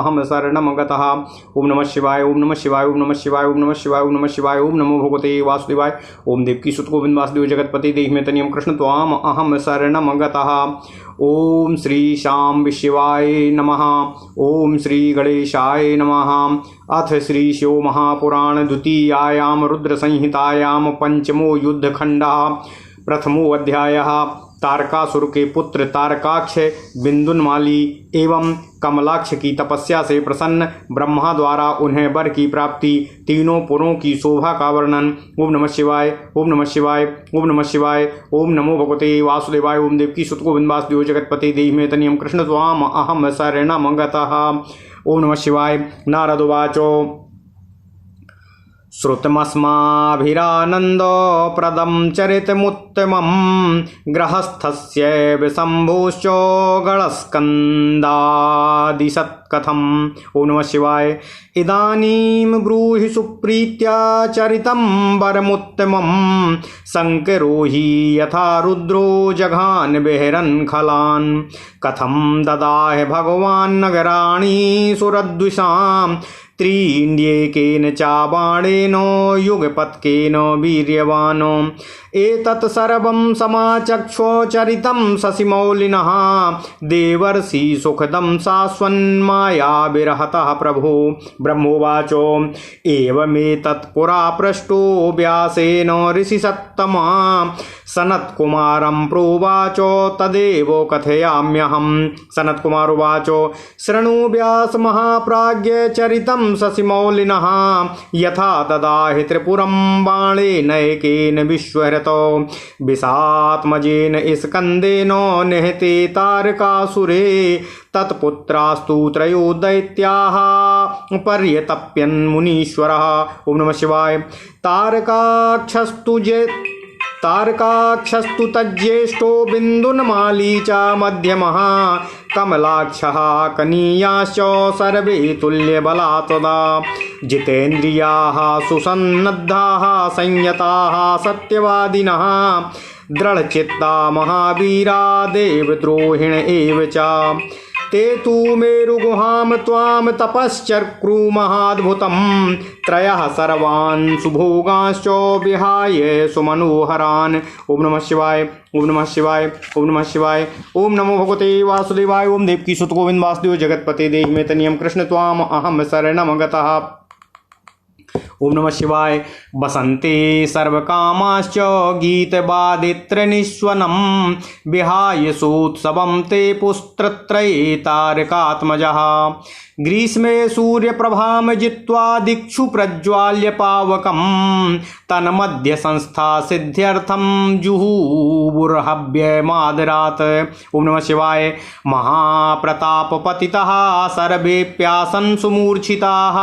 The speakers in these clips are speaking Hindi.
अहम शरणम गतः। ओम नमः शिवाय, ओम नमः शिवाय, ओम नमः शिवाय, ओम नमः शिवाय, ओम नमः शिवाय। ओम नमो भगवते वासुदेवाय। ओम देवकी सुत गोविंद वासुदेव जगतपति देहिमेतनियम कृष्ण त्वाम अहम शरणम गतः। ओम श्री शाम शिवाय नमः। ओम श्री गणेशाय नमः। अथ श्री शिव महापुराण द्वितीयायाम रुद्र संहितायाम पंचमो युद्धखंडः। प्रथमो अध्यायः। तारकासुर के पुत्र तारकाक्ष, बिंदुनमाली एवं कमलाक्ष की तपस्या से प्रसन्न ब्रह्मा द्वारा उन्हें वर की प्राप्ति, तीनों पुरों की शोभा का वर्णन। ओम नमः शिवाय, ओम नमः शिवाय, ओम नमः शिवाय। ओम नमो भगवते वासुदेवाय। ओम देवकी सुत गोविंद वासुदेव जगतपति देहिमेतनियं कृष्ण त्वाम अहम शरणम गतः। ओम नमः शिवाय। नारद उवाच श्रुतमस्माभिरानन्दप्रदं चरितमुत्तमं गृहस्थस्य विशम्भुश्च गणस्कन्दादिसत्कथम्। ओम नमः शिवाय। इदानीं ब्रूहि सुप्रीत्या चरितं वरमुत्तमं शङ्करो हि यथा रुद्रो जघान बिहरन् खलान्। कथं ददाह भगवान् नगराणि सुरद्विषां त्रीण्येकेन चाबाणेन युगपत्केन वीर्यवान्। एतत् सर्वं समाचक्षो चरितं शशिमौलिनः देवर्षि सुखदं शाश्वन्मायाविरहतः प्रभो। ब्रह्मोवाच एवमेतत् पुरा पृष्टो व्यासेन ऋषिसत्तमा। सनत्कुमारं प्रोवाच तदेव कथयाम्यहम्। सनत्कुमार उवाच शृणु व्यास महाप्राज्ञ चरितं शशिमौलिनः यथा ददाहि त्रिपुरं बाणेनैकेन विश्वहृतो विषात्मजेन स्कन्देन निहते तारकासुरे। तत्पुत्रास्तु त्रयो दैत्याः पर्यतप्यन् मुनीश्वरः। ओम नमः शिवाय। तारकाक्षस्तु तज्ज्येष्ठो बिन्दुनमाली च मध्यमः कमलाक्षः कनीयाश्च सर्वे तुल्यबला तदा। जितेन्द्रियाः सुसन्नद्धाः संयताः सत्यवादिनः दृढचित्ता महावीरा देवद्रोहिण एव च। ते तु मेरुगुहां त्वां तपश्चक्रू महाद्भुतं त्रयः सर्वान् सुभोगांश्च विहाय सुमनोहरान्। ओम नमः शिवाय, ओम नमः शिवाय, ओम नमः शिवाय। ओम नमो भगवते वासुदेवाय। ओम देवकी सुत गोविंद वासुदेव जगतपते देहिमेतनियं कृष्ण त्वाम अहम शरणम गतः। ओम नमः शिवाय। बसन्ते सर्वकामाश्च गीतवादित्रनिस्वनं विहाय सोत्सवं ते पुत्रत्रये तारकात्मजः। ग्रीष्मे सूर्यप्रभां जित्वा दिक्षु प्रज्वाल्य पावकं तन्मध्य संस्था सिद्ध्यर्थं जुहुवुर्हव्यमादरात्। ओम नमः शिवाय। महाप्रतापपतितः सर्वेऽप्यासन् सुमूर्छिताः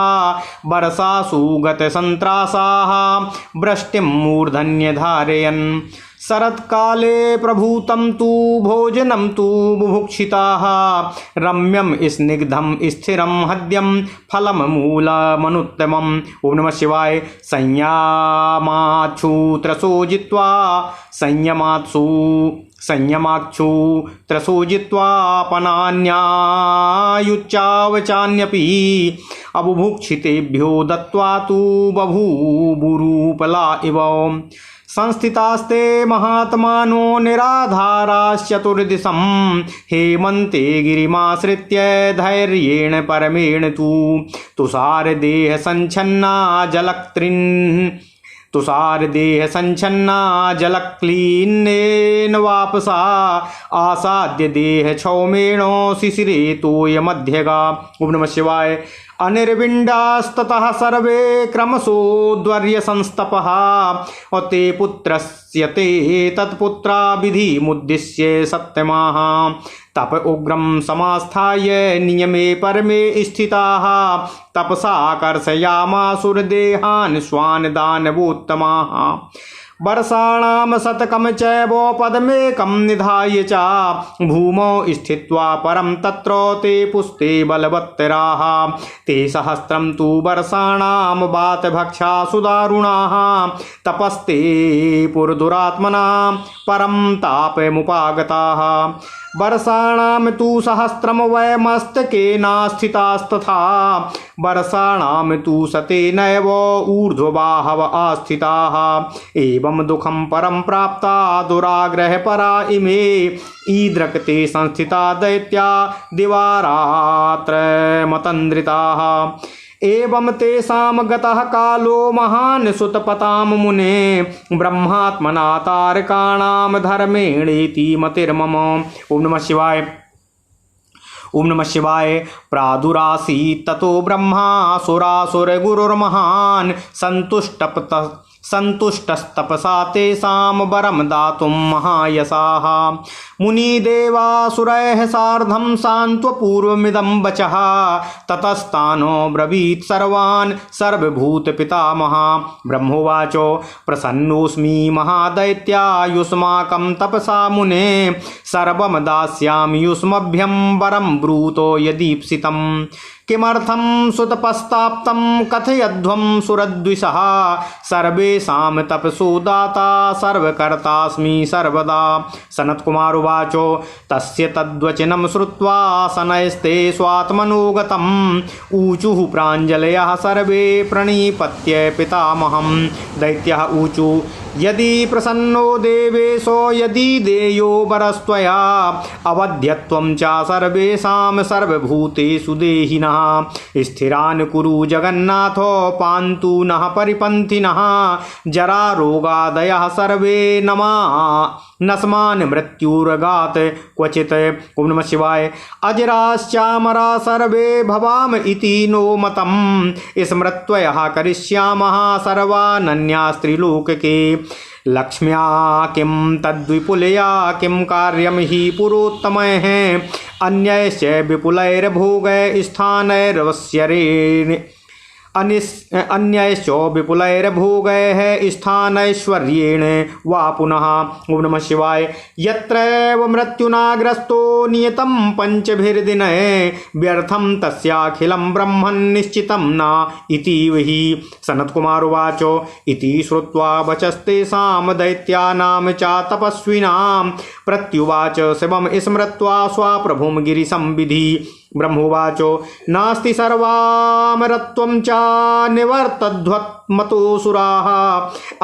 वर्षासु गतसन्त्रासाः वृष्टिं मूर्धन्य धारयन्। शरत्काले प्रभूतं तु भोजनं तु बुभुक्षिताः रम्यं स्निग्धं स्थिरं हद्यं फलं मूलमनुत्तमम्। ओम नमः शिवाय। संयमाक्षु त्रसो जित्वा पनान्यायुच्चावचान्यपि अबुभुक्षितेभ्यो दत्त्वा तु बभूवुरूपला इव। संस्थितास्ते महात्मानो निराधाराश्चतुर्दिशं हेमन्ते गिरिमाश्रित्य धैर्येण परमेण तु। तुषारदेह संच्छन्ना जलक्लीन्नेन वापसा आसाद्य देह क्षौमेणो शिशिरे तोयमध्यगा। ओम नमः शिवाय। अनिर्विण्डास्ततः सर्वे क्रमशोद्वर्य संस्तपः ते पुत्रस्य ते तत्पुत्रा विधिमुद्दिश्य सत्यमाः। तप उग्रं समास्थाय नियमे परमे स्थिताः तपसा कर्षयामासुरदेहान् स्वान् दानवोत्तमाः। वर्षाणां शतकं चैव पदमेकं निधाय च भूमौ स्थित्वा परं तत्र ते पुस्ते बलवत्तराः। ते सहस्रं तु वर्षाणां वातभक्षा सुदारुणाः तपस्ते पुरदुरात्मना परं तापमुपागताः। वर्षाणां तु सहस्रम वै मस्तकेनास्थितास्तथा वर्षाणां तु शतेनैव ऊर्ध्वबाहव आस्थिताः एवं दुःखं परं प्राप्ता दुराग्रह परा इमे ईदृक्ते संस्थिता दैत्या दिवारात्र मतन्द्रिताः एवं तेषां गतः कालो महान् सुतपतां मुने ब्रह्मात्मना तारकाणां धर्मेणेति मतिर्मम। ओम नमः शिवाय। ओम नमः शिवाय। प्रादुरासीत् ततो ब्रह्मा सुरासुरगुरुर्महान् संतुष्टस्तपसा तेषां वरं दातुं महायशाः मुनिदेवासुरैः सार्धं सान्त्वपूर्वमिदं वचः ततस्तानो ब्रवीत् सर्वान् सर्वभूतपितामहा। ब्रह्मोवाच प्रसन्नोऽस्मि महादैत्यायुष्माकं तपसा मुने सर्वं दास्यामि युष्मभ्यं वरं ब्रूतो यदीप्सितं किमर्थं सुतपस्ताप्तं कथयध्वं सुरद्विषः सर्वेषां तपसो दाता सर्वकर्तास्मि सर्वदा। सनत्कुमार उवाच तस्य तद्वचनं श्रुत्वा शनैस्ते स्वात्मनोगतम् ऊचुः प्राञ्जलयः सर्वे प्रणिपत्य पितामहं। दैत्यः ऊचु यदि प्रसन्नो देवेशो यदि देयो वरस्त्वया अवध्यत्वं च सर्वेषां सर्वभूतेषु देहिनः स्थिरान् कुरु जगन्नाथो पान्तु नः परिपन्थिनः जरारोगादयः सर्वे नस्मान् मृत्युरगात् क्वचित्। ओम नमः शिवाय। अजराश्चामरा सर्वे भवाम इति नो मतम् स्मृत्वयः करिष्यामः सर्वानन्यास्त्रिलोकके लक्ष्म्या किं तद्विपुलया किं कार्यं हि पुरोत्तमैः अन्यैश्च विपुलैर्भोगैः स्थानैर्वश्यरेण अन्यैश्च विपुलैर्भोगैः स्थानैश्वर्येण वा पुनः। ओम नमः शिवाय। यत्रैव मृत्युनाग्रस्तो नियतं पंचभिर्दिनैः व्यर्थं तस्याखिलं ब्रह्मन् निश्चितं न इति वही। सनत्कुमार उवाच इति श्रुत्वा वचस्तेषां दैत्यानां च तपस्विनां प्रत्युवाच शिवं स्मृत्वा स्वाप्रभुं गिरिशं विधि। ब्रह्मोवाच नास्ति सर्वामरत्वं च निवर्तध्वत्मतोऽसुराः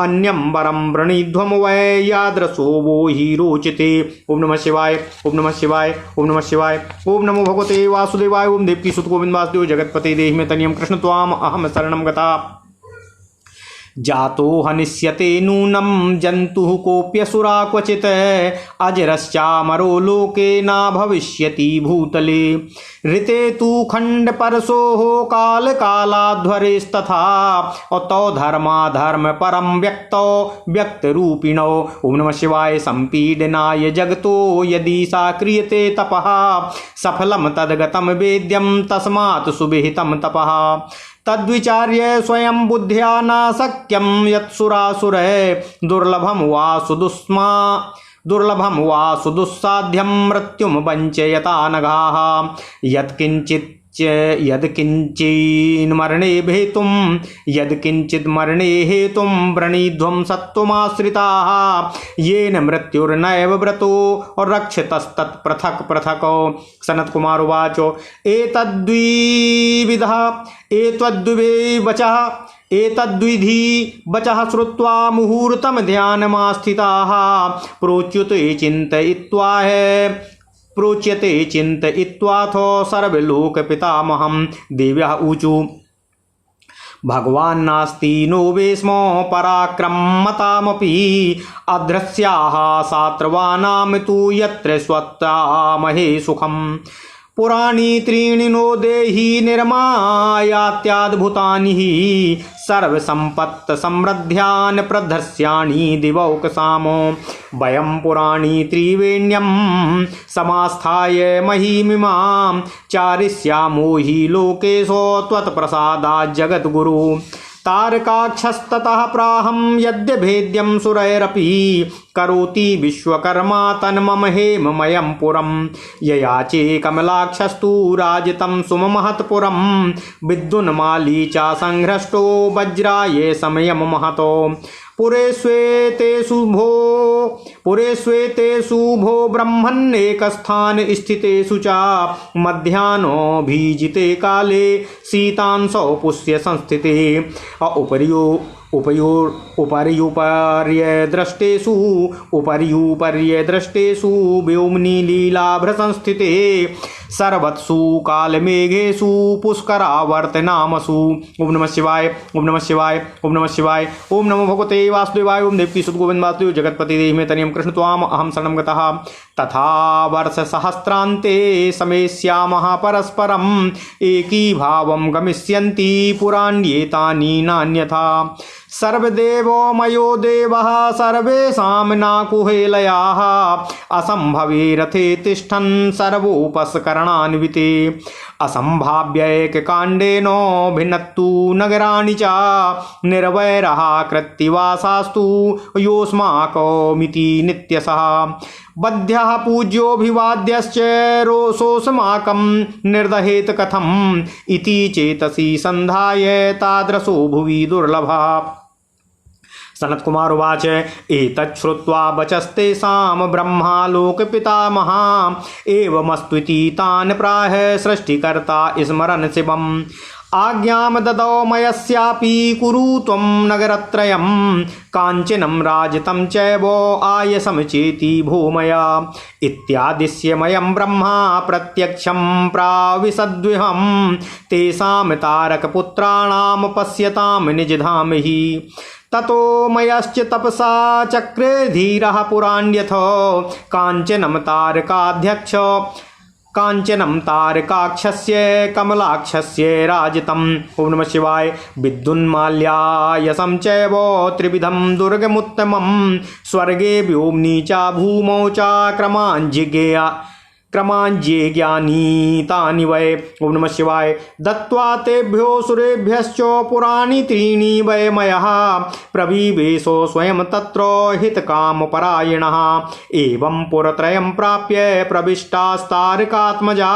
अन्यं वरं वृणीध्वं वै यादृशो वो हि रोचते। ओम नमः शिवाय। ओम नमः शिवाय। ओम नमः शिवाय। ओम नमो भगवते वासुदेवाय। ओम देवकीसुत गोविंद वासुदेव जगत्पते देहि मे तनियं कृष्ण त्वाम अहम शरणं गता जातो हनिष्यते नूनं जन्तुः कोऽप्यसुरा क्वचित् अजरश्चामरो लोके न भविष्यति भूतले ऋते तु खण्डपरशोः कालकालाध्वरेस्तथा अतो धर्माधर्म परं व्यक्तो व्यक्तरूपिणो। ओम नमः शिवाय। सम्पीडनाय जगतो यदि सा क्रियते तपः सफलं तद्गतं वेद्यं तस्मात् सुविहितं तपः तद्विचार्य स्वयं बुद्ध्या न शक्यं यत्सुरासुरैः दुर्लभं वा सुदुस्साध्यं मृत्युं वञ्चयता नघाः यत्किञ्चित् मरणे हेतुं व्रणीध्वं सत्त्वमाश्रिताः येन मृत्युर्नैव व्रतो रक्षतस्तत् पृथक् पृथक्। सनत्कुमार उवाच एतद्विधि वचः श्रुत्वा मुहूर्तं ध्यानमास्थिताः प्रोच्यते चिन्तयित्वाथो सर्वलोकपितामहं। देव्यः ऊचु भगवान् नास्ति नो वेश्मो पराक्रमतामपि अधृस्याः सात्रवानां तु यत्र स्वत्तामहे सुखम् पुराणी त्रीणि नो देहि निर्मायात्याद्भुतानि हि सर्वसम्पत्समृद्ध्यान् प्रदर्श्याणि दिवौकसामो वयं पुराणी त्रिवेण्यं समास्थाय महिमिमां चारिष्यामो हि लोकेशो त्वत्प्रसादात् जगद्गुरु तारकाक्षस्ततः प्राहं यद्यभेद्यं सुरैरपि करोति विश्वकर्मा तन्मम हेममयं पुरं ययाचे कमलाक्षस्तु राजितं सुमहत्पुरं विद्युन्माली च संहृष्टो वज्राय समयं महतो पुरे श्वेतेषु भो ब्रह्मण्येकस्थान स्थितेषु च मध्याह्नोऽभिजिते काले शीतांशौ पुष्य संस्थिते उपर्युपर्यदृष्टेषु व्योम्नि लीलाभ्रसंस्थिते सर्वत्सु कालमेघेषु पुष्करावर्तनामसु। ओम नमः शिवाय, ओम नमः शिवाय, ओम नमः शिवाय। ओम नमो भगवते वासुदेवाय। ओम देवकी सुत गोविंद वासुदेव जगतपति देहि मे तनियं कृष्ण त्वाम अहं शरणं गतः। तथा वर्ष सहस्रान्ते समेष्यामः परस्परम् एकी भावं गमिष्यन्ति पुराण्येतानि नान्यथा। सर्वदेवो मयो देवः सर्वेषां नाकुहेलयाः असम्भवे रथे तिष्ठन् सर्वोपस्करणान्विते। असम्भाव्यैककाण्डेन भिन्नत्तु नगराणि च निर्वैरः कृत्तिवासास्तु योऽस्माकमिति नित्यशः। बध्यः पूज्योऽभिवाद्यश्च रोषोऽस्माकं निर्दहेत कथम् इति चेतसि संधाय तादृशो भुवि दुर्लभः। सनत कुमार उवाच एतच्छ्रुत्वा वचस्तेषां ब्रह्मालोकपितामहा एवमस्त्विति तान् प्राह सृष्टिकर्ता स्मरन् शिवम्। आज्ञां ददौ मयस्यापि कुरु त्वं नगरत्रयं काञ्चनं राजितं चैव आयसमचेति भूमया इत्यादिश्यमयं ब्रह्मा प्रत्यक्षं प्राविशद्विहं तेषां तारकपुत्राणां पश्यतां निजधाम हि। ततो मयश्च तपसा चक्रे धीरः पुराण्यथ काञ्चनं तारकाक्षस्य कमलाक्षस्य राजितम्। ओम नमः शिवाय। विद्युन्माल्यायसं चैव त्रिविधं दुर्गमुत्तमं स्वर्गे व्योम्नि च भूमौ च क्रमाञ्जेज्ञानी वै। ओम नमः शिवाय। दत्त्वा तेभ्यो सुरेभ्यश्च पुराणि त्रीणि वै मयः प्रविवेशो स्वयं तत्र हितकामपरायणः। एवं पुरत्रयं प्राप्य प्रविष्टास्तारकात्मजा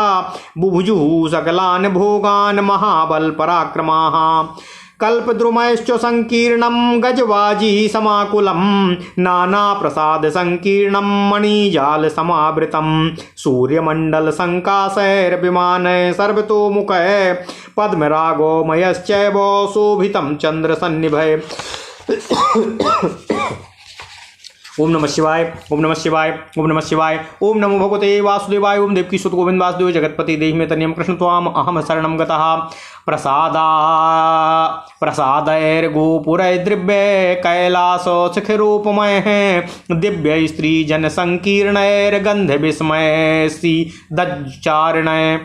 बुभुजुः सकलान् भोगान् महाबलपराक्रमाः। कल्पद्रुमश्च संकीर्णं गजवाजी समाकुलं नानाप्रसाद संकीर्णं मणिजाल समावृतं सूर्यमंडल संकाशैर्विमानैः सर्वतोमुखैः पद्मरागो मयश्चैव शोभितं चन्द्रसन्निभैः। ओम नमः शिवाय, ओम नमः शिवाय, ओम नमः शिवाय। ओम नमो भगवते वासुदेवाय। ओम देवकी सुत गोविंद वासुदेव जगतपति देहि मे तनियं कृष्ण त्वाम अहं शरणं गतः। प्रसादैर्गोपुरैर्द्रिव्ये कैलास शिखरोपमैः दिव्यै स्त्रीजन संकीर्णैर्गन्धविस्मयैः दज्चारणैः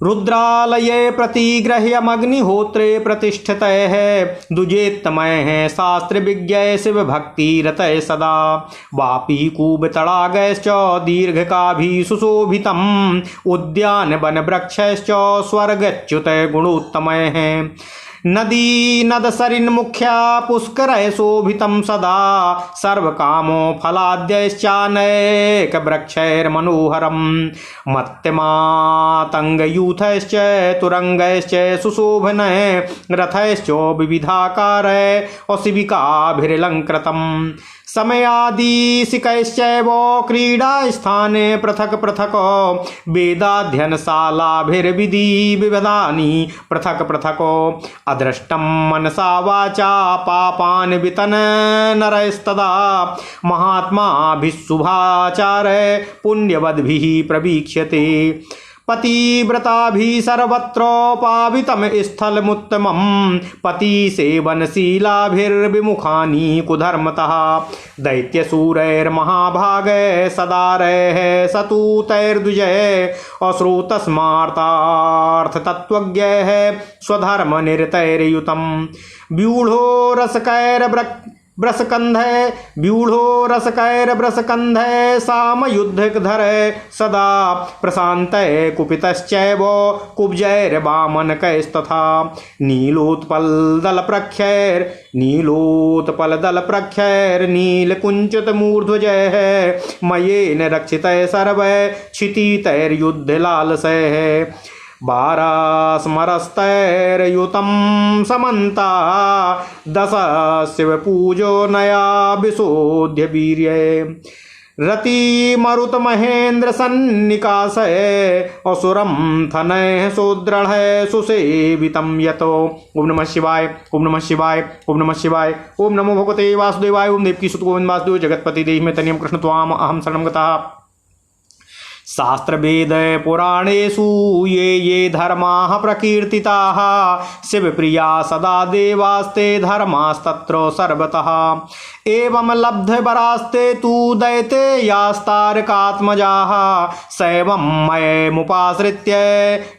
रुद्रालये प्रतिगृह्यमग्निहोत्रे प्रतिष्ठितैः दुजेत्तमैः शास्त्रविज्ञैः शिवभक्तिरतैः सदा वापीकूपतडागैश्च दीर्घकाभिः सुशोभितम् उद्यानवनवृक्षैश्च स्वर्गच्युतैः गुणोत्तमैः नदी नदसरिन्मुख्या पुष्करैः शोभितं सदा सर्वकामो फलाद्यैश्चानेकवृक्षैर्मनोहरम् मत्यमातङ्गयूथैश्च तुरङ्गैश्च सुशोभनैः रथैश्च विविधाकारैः शिबिकाभिरलङ्कृतम् समयादिशिकैश्चैव क्रीडास्थाने पृथक् पृथक् वेदाध्ययनशालाभिर्विधि विविधानि पृथक् पृथक् अदृष्टं मनसा वाचा पापान् वितन् नरैस्तदा महात्माभिः शुभाचारैः पुण्यवद्भिः प्रवीक्ष्यते पतिव्रताभिः सर्वत्र पावितं स्थलमुत्तमं पतिसेवनशीलाभिर्विमुखानि कुधर्मतः दैत्यशूरैर्महाभागैः सदारैः सतूतैर्द्विजैः अश्रुतस्मार्तार्थतत्त्वज्ञैः स्वधर्मनिरतैर्युतं व्यूढो रसकैर्ब्रसकन्धैः सामयुद्धधरैः सदा प्रशान्तैः कुपितश्चैव कुब्जैर्वामनकैस्तथा नीलोत्पलदलप्रख्यैर्नीलकुञ्चितमूर्ध्वजैः मयेन रक्षितैः सर्वैः क्षितितैर्युद्धलालसैः बारास्मरस्तैर्युतं समन्ता दश शिवपूजो नया विशोध्य वीर्ये रति मरुत महेंद्र सन्निकाशय असुरम थनय सुदृढ़ सुसेवितम यतो। ओम नमः शिवाय ओम नमः शिवाय ओम नमः शिवाय। ओम नमो भगवते वासुदेवाय। ओम देवकी सुत गोविंद वासुदेव जगतपति देहि में तनियम कृष्ण त्वाम अहम शरणं गतः। शास्त्र वेद पुराणेषु ये धर्माः प्रकीर्तिताः शिवप्रिया सदा देवास्ते धर्मास्तत्र सर्वतः। एवं लब्धवरास्ते तु दैतेयास्तारकात्मजाः सैवं मयमुपाश्रित्य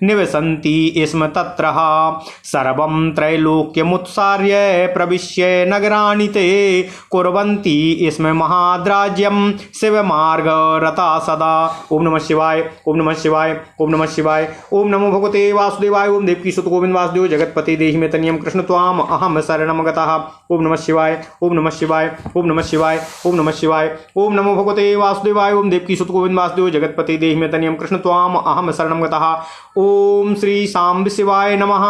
निवसन्ति स्म तत्र। सर्वं त्रैलोक्यमुत्सार्य प्रविश्य नगराणि ते कुर्वन्ति स्म महाद्राज्यं शिवमार्गरता सदा। ओम नमः शिवाय ओम नमः शिवाय ओम नमः शिवाय। ओम नमो भगवते वासुदेवाय। ओम देवकी सुत गोविंद वासुदेव जगतपति देहि में तनियम कृष्ण त्वाम अहम शरणं गतः। ओम नमः शिवाय ओम नमः शिवाय ओम नमः शिवाय ओम नमः शिवाय। ओम नमो भगवते वासुदेवाय। ओम देवकी सुत गोविंद वासुदेव जगतपति देहि में तनियम कृष्ण त्वाम अहम शरणं गतः। ओम श्री सांब शिवाय नमः।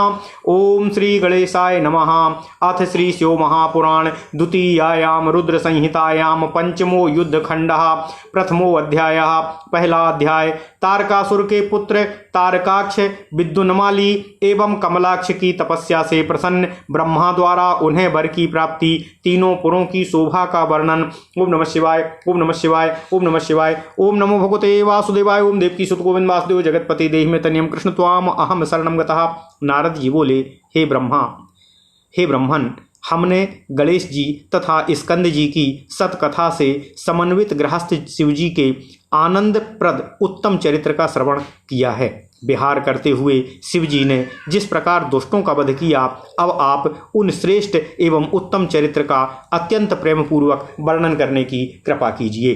ओम श्री गणेशाय नमः। अथ श्री शिव महापुराण द्वितीयायाम रुद्र संहितायाम पंचमो युद्ध खंडः प्रथमो अध्यायः। पहला अध्याय। तारकासुर के पुत्र तारकाक्ष विद्युन्माली एवं कमलाक्ष की तपस्या से प्रसन्न ब्रह्मा द्वारा उन्हें वर की प्राप्ति, तीनों पुरों की शोभा का वर्णन। ओम नमः शिवाय ओम नमः शिवाय ओम नमः शिवाय। ओम नमो भगवते वासुदेवाय। ओम देवकी सुत गोविंद वासुदेव जगतपति देहि में तनियम कृष्ण त्वाम अहम शरणं गतः। नारद जी बोले, हे ब्रह्मा, हे ब्रह्मन, हमने गणेश जी तथा स्कंद जी की सतकथा से समन्वित गृहस्थ शिवजी के आनंदप्रद उत्तम चरित्र का श्रवण किया है। विहार करते हुए शिवजी ने जिस प्रकार दुष्टों का वध किया, अब आप उन श्रेष्ठ एवं उत्तम चरित्र का अत्यंत प्रेम पूर्वक वर्णन करने की कृपा कीजिए।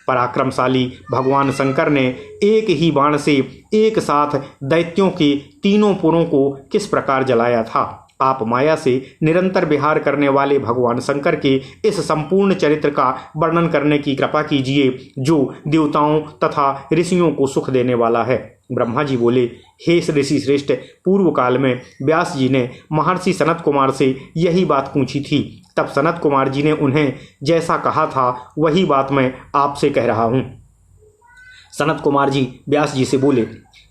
पराक्रमशाली भगवान शंकर ने एक ही बाण से एक साथ दैत्यों के तीनों पुरों को किस प्रकार जलाया था। आप माया से निरंतर विहार करने वाले भगवान शंकर के इस संपूर्ण चरित्र का वर्णन करने की कृपा कीजिए, जो देवताओं तथा ऋषियों को सुख देने वाला है। ब्रह्मा जी बोले, हे ऋषि श्रेष्ठ, पूर्व काल में व्यास जी ने महर्षि सनत कुमार से यही बात पूछी थी। तब सनत कुमार जी ने उन्हें जैसा कहा था वही बात मैं आपसे कह रहा हूँ। सनत कुमार जी व्यास जी से बोले,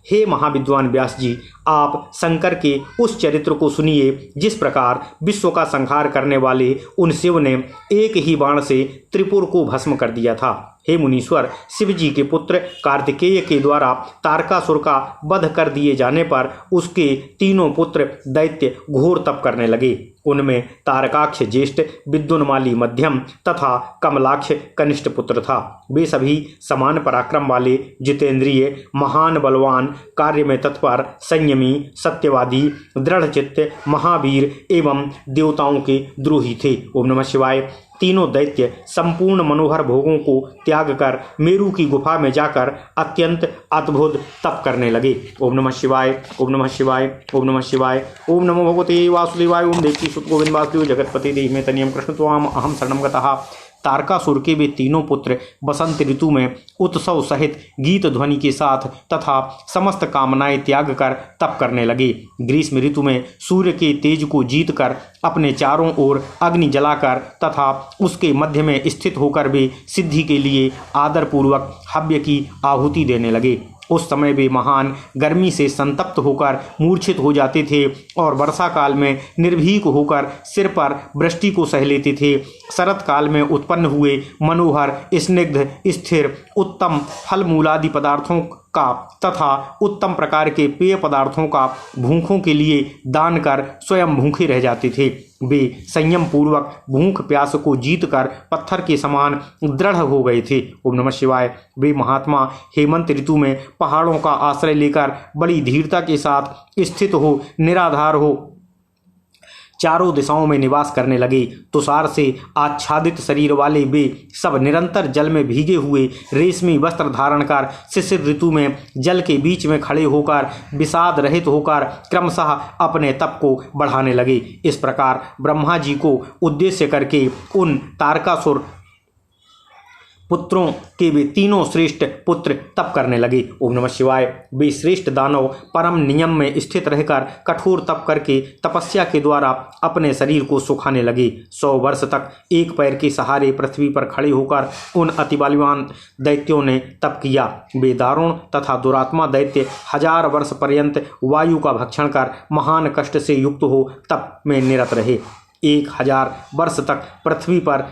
हे महाविद्वान व्यास जी, आप शंकर के उस चरित्र को सुनिए जिस प्रकार विश्व का संहार करने वाले उन शिव ने एक ही बाण से त्रिपुर को भस्म कर दिया था। हे मुनीश्वर, शिव जी के पुत्र कार्तिकेय के द्वारा तारकासुर का वध कर दिए जाने पर उसके तीनों पुत्र दैत्य घोर तप करने लगे। उनमें तारकाक्ष ज्येष्ठ, विद्युन्माली मध्यम तथा कमलाक्ष कनिष्ठ पुत्र था। वे सभी समान पराक्रम वाले, जितेंद्रिय, महान बलवान, कार्य में तत्पर, संयमी, सत्यवादी, दृढ़चित्त, महावीर एवं देवताओं के द्रोही थे। ओम नमः शिवाय। तीनों दैत्य संपूर्ण मनोहर भोगों को त्याग कर मेरु की गुफा में जाकर अत्यंत अद्भुत तप करने लगे। ओम नमः शिवाय ओम नमः शिवाय ओम नमः शिवाय। ओम नमो भगवते वासुदेवाय। ओम देवकी सुत गोविंद वासुदेव जगतपति देहि में तनियम कृष्ण त्वाम अहम शरणं गतः। तारकासुर के वे तीनों पुत्र बसंत ऋतु में उत्सव सहित गीत ध्वनि के साथ तथा समस्त कामनाएं त्याग कर तप करने लगे। ग्रीष्म ऋतु में सूर्य के तेज को जीतकर अपने चारों ओर अग्नि जलाकर तथा उसके मध्य में स्थित होकर वे सिद्धि के लिए आदरपूर्वक हव्य की आहुति देने लगे। उस समय वे महान गर्मी से संतप्त होकर मूर्छित हो जाते थे और वर्षा काल में निर्भीक होकर सिर पर वृष्टि को सह लेते थे। शरत काल में उत्पन्न हुए मनोहर, स्निग्ध, स्थिर, उत्तम फल मूलादि पदार्थों का तथा उत्तम प्रकार के पेय पदार्थों का भूखों के लिए दान कर स्वयं भूखे रह जाते थे। वे संयम पूर्वक भूख प्यास को जीतकर पत्थर के समान दृढ़ हो गए थे। ओम नमः शिवाय। वे महात्मा हेमंत ऋतु में पहाड़ों का आश्रय लेकर बड़ी धीरता के साथ स्थित हो, निराधार हो, चारों दिशाओं में निवास करने लगे। तुषार से आच्छादित शरीर वाले वे सब निरंतर जल में भीगे हुए रेशमी वस्त्र धारण कर शिशिर ऋतु में जल के बीच में खड़े होकर विषाद रहित होकर क्रमशः अपने तप को बढ़ाने लगे। इस प्रकार ब्रह्मा जी को उद्देश्य करके उन तारकासुर पुत्रों के वे तीनों श्रेष्ठ पुत्र तप करने लगे। ओम नमः शिवाय। वे श्रेष्ठ दानव परम नियम में स्थित रहकर कठोर तप करके तपस्या के द्वारा अपने शरीर को सुखाने लगे। 100 वर्ष तक एक पैर के सहारे पृथ्वी पर खड़े होकर उन अति बलवान दैत्यों ने तप किया। वे दारुण तथा दुरात्मा दैत्य 1000 वर्ष पर्यंत वायु का भक्षण कर महान कष्ट से युक्त हो तप में निरत रहे। 1000 वर्ष तक पृथ्वी पर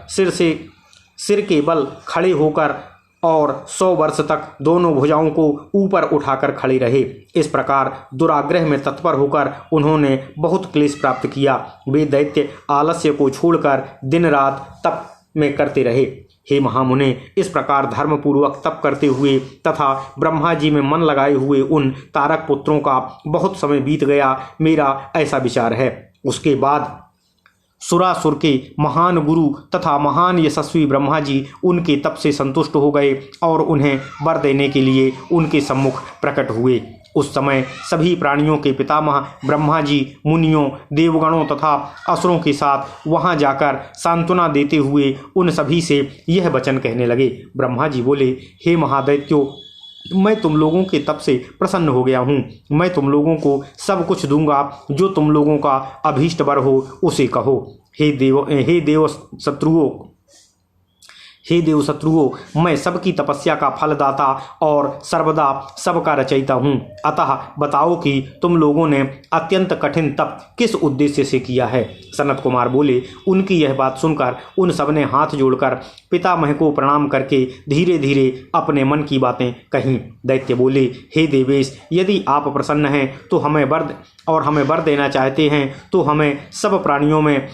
सिर के बल खड़े होकर और 100 वर्ष तक दोनों भुजाओं को ऊपर उठाकर खड़े रहे। इस प्रकार दुराग्रह में तत्पर होकर उन्होंने बहुत क्लेश प्राप्त किया। वे दैत्य आलस्य को छोड़कर दिन रात तप में करते रहे। हे महामुने, इस प्रकार धर्मपूर्वक तप करते हुए तथा ब्रह्मा जी में मन लगाए हुए उन तारक पुत्रों का बहुत समय बीत गया, मेरा ऐसा विचार है। उसके बाद सुरासुर के महान गुरु तथा महान यशस्वी ब्रह्मा जी उनके तप से संतुष्ट हो गए और उन्हें वर देने के लिए उनके सम्मुख प्रकट हुए। उस समय सभी प्राणियों के पितामह ब्रह्मा जी मुनियों, देवगणों तथा असुरों के साथ वहां जाकर सांत्वना देते हुए उन सभी से यह वचन कहने लगे। ब्रह्मा जी बोले, हे महादैत्यों, मैं तुम लोगों के तप से प्रसन्न हो गया हूँ। मैं तुम लोगों को सब कुछ दूंगा, जो तुम लोगों का अभीष्ट वर हो उसे कहो। हे देव शत्रुओं, मैं सबकी तपस्या का फलदाता और सर्वदा सबका रचयिता हूँ। अतः बताओ कि तुम लोगों ने अत्यंत कठिन तप किस उद्देश्य से किया है। सनत कुमार बोले, उनकी यह बात सुनकर उन सब ने हाथ जोड़कर पितामह को प्रणाम करके धीरे धीरे अपने मन की बातें कहीं। दैत्य बोले, हे देवेश, यदि आप प्रसन्न हैं तो हमें वर देना चाहते हैं तो हमें सब प्राणियों में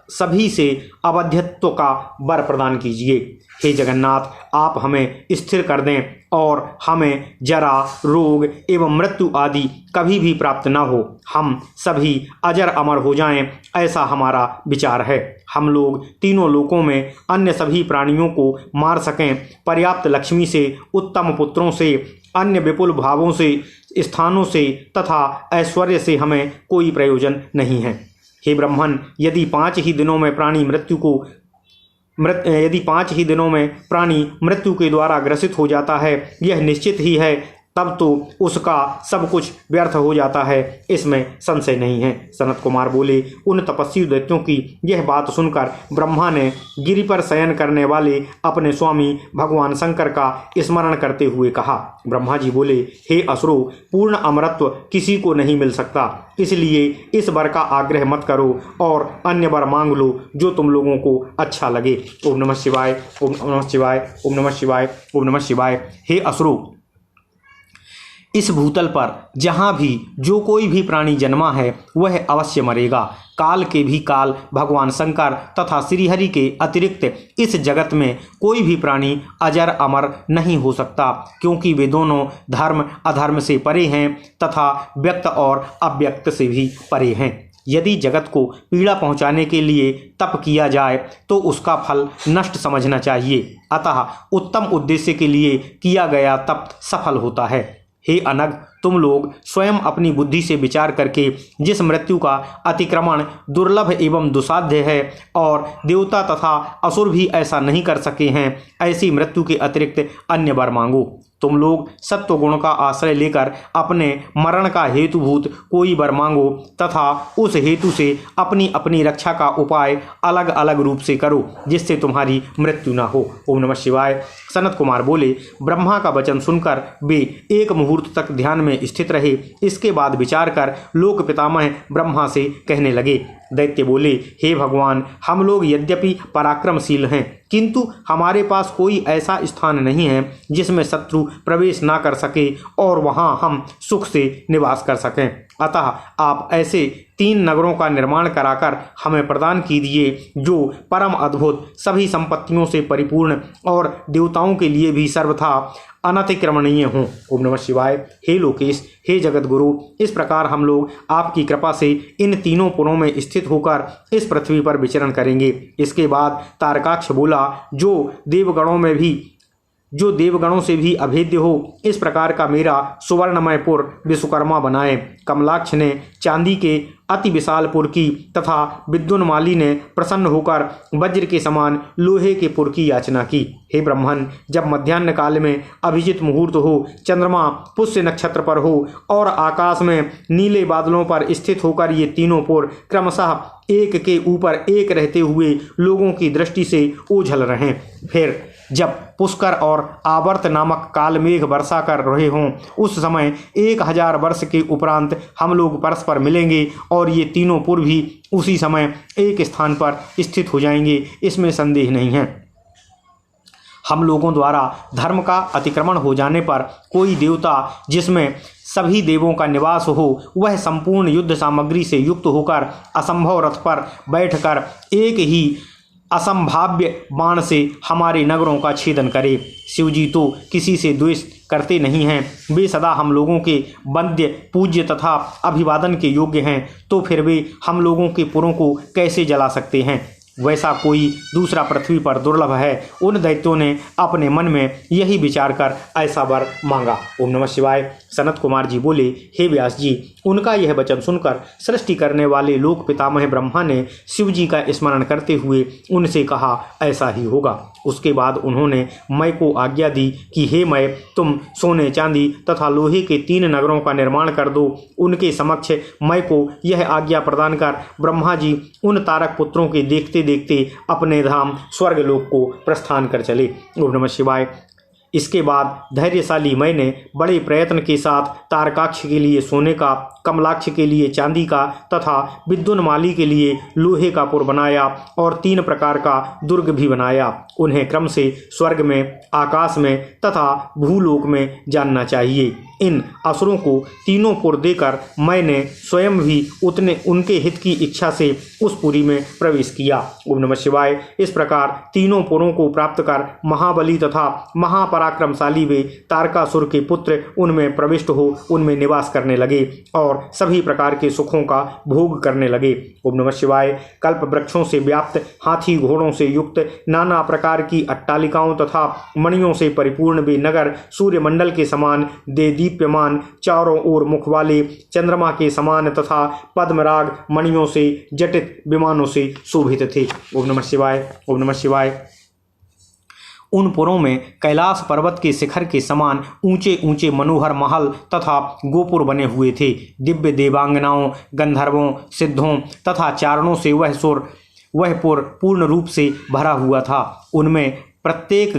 सभी से अवध्यत्व का वर प्रदान कीजिए। हे जगन्नाथ, आप हमें स्थिर कर दें और हमें जरा, रोग एवं मृत्यु आदि कभी भी प्राप्त न हो। हम सभी अजर अमर हो जाएं, ऐसा हमारा विचार है। हम लोग तीनों लोकों में अन्य सभी प्राणियों को मार सकें। पर्याप्त लक्ष्मी से, उत्तम पुत्रों से, अन्य विपुल भावों से, स्थानों से तथा ऐश्वर्य से हमें कोई प्रयोजन नहीं है। हे ब्रह्मन, यदि 5 ही दिनों में प्राणी मृत्यु के द्वारा ग्रसित हो जाता है, यह निश्चित ही है, तब तो उसका सब कुछ व्यर्थ हो जाता है, इसमें संशय नहीं है। सनत कुमार बोले, उन तपस्वी दैत्यों की यह बात सुनकर ब्रह्मा ने गिरि पर शयन करने वाले अपने स्वामी भगवान शंकर का स्मरण करते हुए कहा। ब्रह्मा जी बोले, हे असुरों, पूर्ण अमरत्व किसी को नहीं मिल सकता, इसलिए इस वर का आग्रह मत करो और अन्य वर मांग लो जो तुम लोगों को अच्छा लगे। ओम नमः शिवाय, ओम नमः शिवाय, ओम नमः शिवाय, ओम नमः शिवाय। हे असुरों, इस भूतल पर जहाँ भी जो कोई भी प्राणी जन्मा है वह अवश्य मरेगा। काल के भी काल भगवान शंकर तथा श्रीहरि के अतिरिक्त इस जगत में कोई भी प्राणी अजर अमर नहीं हो सकता, क्योंकि वे दोनों धर्म अधर्म से परे हैं तथा व्यक्त और अव्यक्त से भी परे हैं। यदि जगत को पीड़ा पहुंचाने के लिए तप किया जाए तो उसका फल नष्ट समझना चाहिए। अतः उत्तम उद्देश्य के लिए किया गया तप सफल होता है। हे अनग, तुम लोग स्वयं अपनी बुद्धि से विचार करके जिस मृत्यु का अतिक्रमण दुर्लभ एवं दुसाध्य है और देवता तथा असुर भी ऐसा नहीं कर सके हैं, ऐसी मृत्यु के अतिरिक्त अन्य वर मांगो। तुम लोग सत्व गुण का आश्रय लेकर अपने मरण का हेतुभूत कोई वर मांगो तथा उस हेतु से अपनी अपनी रक्षा का उपाय अलग अलग रूप से करो, जिससे तुम्हारी मृत्यु न हो। ओम नमः शिवाय। सनत कुमार बोले, ब्रह्मा का वचन सुनकर वे एक मुहूर्त तक ध्यान में स्थित रहे। इसके बाद विचार कर लोक पितामह ब्रह्मा से कहने लगे। दैत्य बोले, हे भगवान, हम लोग यद्यपि पराक्रमशील हैं, किंतु हमारे पास कोई ऐसा स्थान नहीं है जिसमें शत्रु प्रवेश ना कर सके और वहां हम सुख से निवास कर सकें। अतः आप ऐसे 3 नगरों का निर्माण कराकर हमें प्रदान कीजिए जो परम अद्भुत, सभी संपत्तियों से परिपूर्ण और देवताओं के लिए भी सर्वथा अनतिक्रमणीय हों। ओम नमः शिवाय। हे लोकेश, हे जगत गुरु, इस प्रकार हम लोग आपकी कृपा से इन तीनों पुरों में स्थित होकर इस पृथ्वी पर विचरण करेंगे। इसके बाद तारकाक्ष बोला, जो देवगणों से भी अभेद्य हो, इस प्रकार का मेरा सुवर्णमय पुर विश्वकर्मा बनाए। कमलाक्ष ने चांदी के अति विशाल पुर की तथा विद्युन्माली ने प्रसन्न होकर वज्र के समान लोहे के पुर की याचना की। हे ब्रह्मन, जब मध्याह्न काल में अभिजित मुहूर्त हो, चंद्रमा पुष्य नक्षत्र पर हो और आकाश में नीले बादलों पर स्थित होकर ये तीनों पुर क्रमशः एक के ऊपर एक रहते हुए लोगों की दृष्टि से ओझल रहें, फिर जब पुष्कर और आवर्त नामक कालमेघ वर्षा कर रहे हों, उस समय 1000 वर्ष के उपरांत हम लोग परस्पर मिलेंगे और ये तीनों पुर भी उसी समय एक स्थान पर स्थित हो जाएंगे, इसमें संदेह नहीं है। हम लोगों द्वारा धर्म का अतिक्रमण हो जाने पर कोई देवता जिसमें सभी देवों का निवास हो, वह संपूर्ण युद्ध सामग्री से युक्त होकर असंभव रथ पर बैठकर एक ही असंभाव्य बाण से हमारे नगरों का छेदन करे। शिवजी तो किसी से द्वेष करते नहीं हैं, वे सदा हम लोगों के वंद्य पूज्य तथा अभिवादन के योग्य हैं, तो फिर वे हम लोगों के पुरों को कैसे जला सकते हैं? वैसा कोई दूसरा पृथ्वी पर दुर्लभ है। उन दैत्यों ने अपने मन में यही विचार कर ऐसा वर मांगा। ओम नमः शिवाय। सनत कुमार जी बोले, हे व्यास जी, उनका यह वचन सुनकर सृष्टि करने वाले लोक पितामह ब्रह्मा ने शिव जी का स्मरण करते हुए उनसे कहा, ऐसा ही होगा। उसके बाद उन्होंने मैं को आज्ञा दी कि हे मैं, तुम सोने चांदी तथा लोहे के 3 नगरों का निर्माण कर दो। उनके समक्ष मैं को यह आज्ञा प्रदान कर ब्रह्मा जी उन तारक पुत्रों के देखते देखते अपने धाम स्वर्गलोक को प्रस्थान कर चले। ओम नमः शिवाय। इसके बाद धैर्यशाली मैं ने बड़े प्रयत्न के साथ तारकाक्ष के लिए सोने का, कमलाक्ष के लिए चांदी का तथा विद्युन्माली के लिए लोहे का पुर बनाया और 3 प्रकार का दुर्ग भी बनाया। उन्हें क्रम से स्वर्ग में, आकाश में तथा भूलोक में जानना चाहिए। इन असुरों को तीनों पुर देकर मैंने स्वयं भी उनके हित की इच्छा से उस पुरी में प्रवेश किया। ओम नमः शिवाय। इस प्रकार तीनों पुरों को प्राप्त कर महाबली तथा महापराक्रमशाली वे तारकासुर के पुत्र उनमें प्रविष्ट हो उनमें निवास करने लगे और सभी प्रकार के सुखों का भोग करने लगे। ओम नमः शिवाय। कल्प वृक्षों से व्याप्त, हाथी घोड़ों से युक्त, नाना प्रकार की अट्टालिकाओं तथा मणियों से परिपूर्ण वे नगर सूर्यमंडल के समान दीप्यमान, चारों ओर मुख वाले चंद्रमा के समान तथा पद्मराग मणियों से जटित विमानों से शोभित थे। ओम नमः शिवाय। ओम नमः शिवाय। उन पुरों में कैलाश पर्वत के शिखर के समान ऊंचे ऊंचे मनोहर महल तथा गोपुर बने हुए थे। दिव्य देवांगनाओं, गंधर्वों, सिद्धों तथा चारणों से वह पुर पूर्ण रूप से भरा हुआ था। उनमें प्रत्येक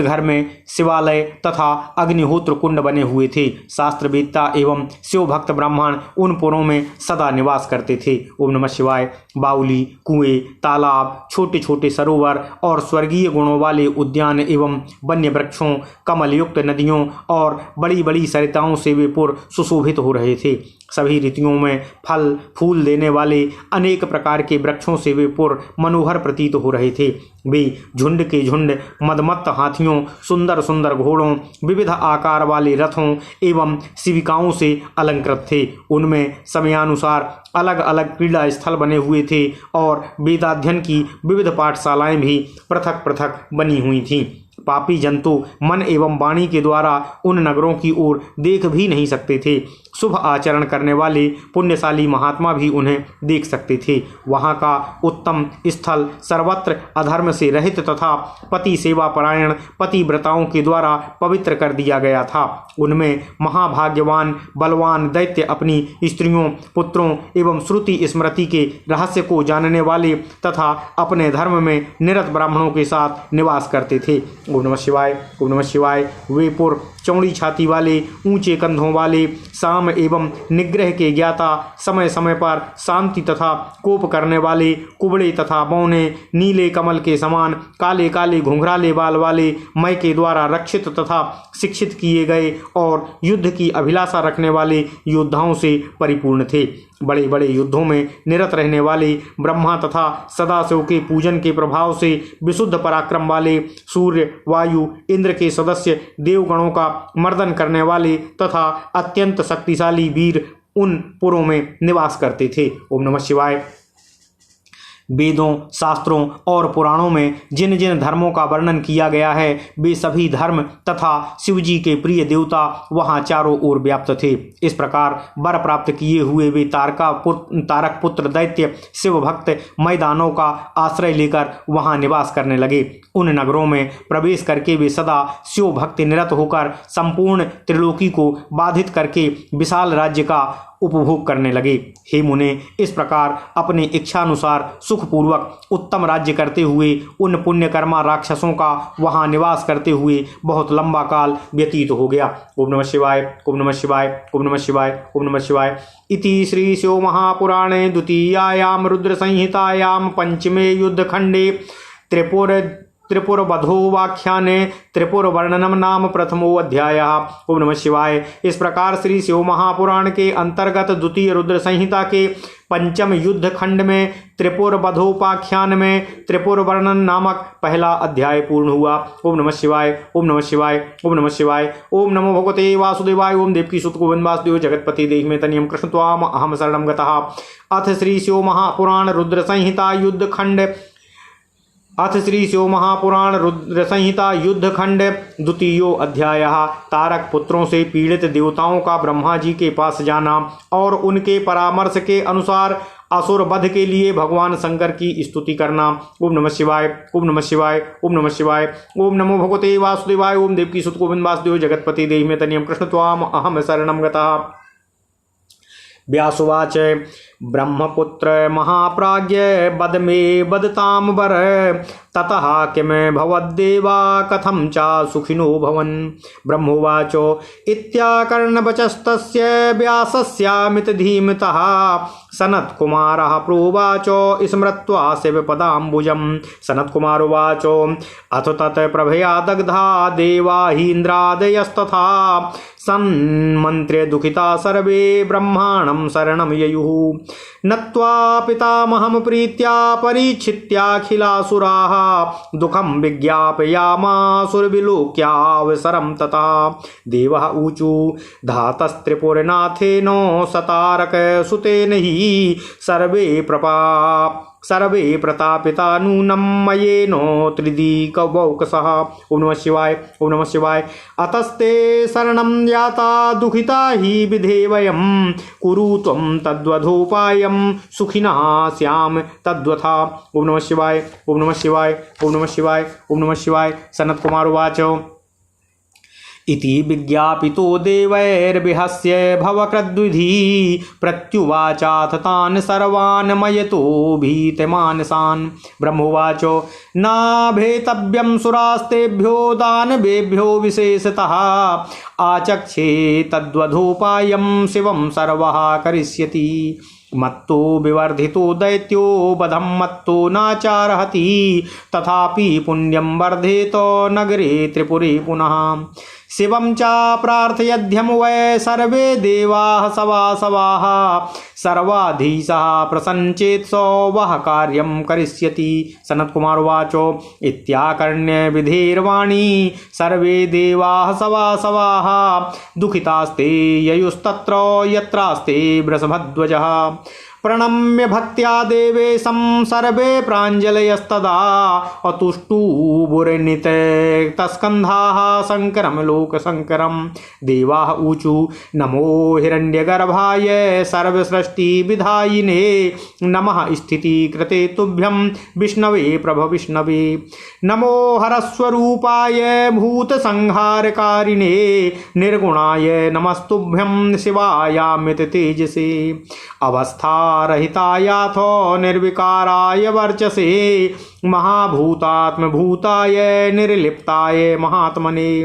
घर में शिवालय तथा अग्निहोत्र कुंड बने हुए थे। शास्त्रवेत्ता एवं शिव भक्त ब्राह्मण उन पुरों में सदा निवास करते थे। ओम नमः शिवाय। बाउली, कुएं, तालाब, छोटे छोटे सरोवर और स्वर्गीय गुणों वाले उद्यान एवं वन्य वृक्षों, कमलयुक्त नदियों और बड़ी बड़ी सरिताओं से वे पुर सुशोभित हो रहे थे। सभी ऋतुओं में फल फूल देने वाले अनेक प्रकार के वृक्षों से वे पुर मनोहर प्रतीत हो रहे थे। वे झुंड के झुंड मदमत्त हाथियों, सुंदर सुंदर घोड़ों, विविध आकार वाले रथों एवं शिविकाओं से अलंकृत थे। उनमें समयानुसार अलग अलग क्रीड़ा स्थल बने हुए थे और वेदाध्ययन की विविध पाठशालाएं भी पृथक पृथक बनी हुई थीं। पापी जंतु मन एवं वाणी के द्वारा उन नगरों की ओर देख भी नहीं सकते थे। शुभ आचरण करने वाले पुण्यशाली महात्मा भी उन्हें देख सकते थे। वहाँ का उत्तम स्थल सर्वत्र अधर्म से रहित तथा पति सेवा परायण पतिव्रताओं के द्वारा पवित्र कर दिया गया था। उनमें महाभाग्यवान बलवान दैत्य अपनी स्त्रियों, पुत्रों एवं श्रुति स्मृति के रहस्य को जानने वाले तथा अपने धर्म में निरत ब्राह्मणों के साथ निवास करते थे। ओम नमः शिवाय। ओम नमः शिवाय। वे पुर चौड़ी छाती वाले, ऊंचे कंधों वाले, साम एवं निग्रह के ज्ञाता, समय समय पर शांति तथा कोप करने वाले, कुबड़े तथा बौने, नीले कमल के समान काले काले घुंघराले बाल वाले, मैं के द्वारा रक्षित तथा शिक्षित किए गए और युद्ध की अभिलाषा रखने वाले योद्धाओं से परिपूर्ण थे। बड़े बड़े युद्धों में निरत रहने वाले ब्रह्मा तथा सदाशिव के पूजन के प्रभाव से विशुद्ध पराक्रम वाले सूर्य, वायु, इंद्र के सदस्य देवगणों का मर्दन करने वाले तथा अत्यंत शक्तिशाली वीर उन पुरों में निवास करते थे। ओम नमः शिवाय। वेदों, शास्त्रों और पुराणों में जिन जिन धर्मों का वर्णन किया गया है वे सभी धर्म तथा शिवजी के प्रिय देवता वहां चारों ओर व्याप्त थे। इस प्रकार वर प्राप्त किए हुए वे तारक पुत्र दैत्य शिव भक्त मैदानों का आश्रय लेकर वहां निवास करने लगे। उन नगरों में प्रवेश करके वे सदा शिव भक्ति निरत होकर संपूर्ण त्रिलोकी को बाधित करके विशाल राज्य का उपभोग करने लगे। हे मुने, इस प्रकार अपने इच्छानुसार सुखपूर्वक उत्तम राज्य करते हुए उन पुण्यकर्मा राक्षसों का वहां निवास करते हुए बहुत लंबा काल व्यतीत हो गया। ओम नमः शिवाय, ओम नमः शिवाय, ओम नमः शिवाय, ओम नमः शिवाय। इति श्री शिव महापुराणे द्वितीयायां रुद्र संहितायां पंचमे युद्धखंडे त्रिपुरवधोवाख्याने त्रिपुरवर्णनम नाम प्रथमो अध्यायः। ओम नमः शिवाय। इस प्रकार श्री शिव महापुराण के अंतर्गत द्वितीय रुद्र संहिता के पंचम युद्ध खंड में त्रिपुरवधोपाख्यान में त्रिपुरवर्णन नामक पहला अध्याय पूर्ण हुआ। ओम नमः शिवाय, ओम नमः शिवाय, ओम नमः शिवाय। ओम नमो भगवते वासुदेवाय। ओम देवकी सुत गोविंद वासुदेव जगतपति देहि तनियम कृष्ण त्वाम अहम शरणं गतः। अथ श्री शिव महापुराण रुद्र संहिता युद्ध खंड युद्धखंड द्वितीयो अध्यायः। तारक पुत्रों से पीड़ित देवताओं का ब्रह्मा जी के पास जाना और उनके परामर्श के अनुसार असुर वध के लिए भगवान शंकर की स्तुति करना। ओम नमः शिवाय, ओम नमः शिवाय, ओम नमः शिवाय। ओम नमो भगवते वासुदेवाय। ओम देवकी सुत गोविंद वासुदेव जगतपति देहि तनियम कृष्ण त्वाम अहम शरणं गतः। व्यासुवाच ब्रह्मपुत्र महाप्राज्ञ वद मे वदतां वर ततः किम भवद्देवा कथं च सुखिनो भवन्। ब्रह्मोवाचो इत्याकर्णवचस्तस्य व्यासस्यामित धीमतः सनत्कुमारः प्रोवाचो स्मृत्वा शिवपदाम्बुजम्। सनत्कुमारोवाचो अथ तत् प्रभया दग्धा देवाहीन्द्रादयस्तथा सन्मन्त्र्य दुःखिता सर्वे ब्रह्माणं शरणं ययुः। नत्वा पितामहं प्रीत्या परीक्षित्याखिलासुराः दुःखं विज्ञापयामासुरविलोक्यावसरं तथा। देवः ऊचु धातस्त्रिपुरनाथेनो सतारक सुतेन हि सर्वे प्रतापिता नूनं मयेनो त्रिदिकवौकसः। ओम नमः शिवाय, ओम नमः शिवाय। अतस्ते शरणं याता दुःखिता हि विधेवयं कुरु त्वं तद्वधोपायं सुखिनः स्याम तद्वथा। ओम नमः शिवाय, ओम नमः शिवाय, ओम नमः शिवाय, ओम नमः शिवाय। सनत्कुमार उवाच इति विज्ञापितो देवैर्विहस्य भवकृद्विधि प्रत्युवाचाथ तान् सर्वान् मयतो भीतमानसान्। ब्रह्मोवाचो नाभेतव्यं सुरास्तेभ्यो दानवेभ्यो विशेषतः आचक्षे तद्वधोपायं शिवं सर्वः करिष्यति। मत्तो विवर्धितो दैत्यो वधं मत्तो नाचारहति तथापि पुण्यं वर्धेत नगरे त्रिपुरे पुनः। शिवं च प्रार्थयध्यं वै सर्वे देवाः सवासवाः सर्वाधीशः प्रसन्नचेत्स वः कार्यं करिष्यति। सनत्कुमार उवाचो इत्याकर्ण्य विधेर्वाणी सर्वे देवाः सवासवाः दुःखितास्ते ययुस्तत्र यत्रास्ते वृषभध्वजः। प्रणम्य भक्त्या देवेशं सर्वे प्राञ्जलयस्तदा अतुष्टुभुर्नितस्कन्धाः शङ्करं लोकशङ्करं। देवाः ऊचु नमो हिरण्यगर्भाय सर्वसृष्टिविधायिने नमः स्थितिकृते तुभ्यं विष्णवे प्रभ विष्णवे। नमो हरस्वरूपाय भूतसंहारकारिणे निर्गुणाय नमस्तुभ्यं शिवायामित तेजसे। अवस्थारहितायाथो निर्विकाराय वर्चसे महाभूतात्मभूताय निर्लिप्ताय महात्मने।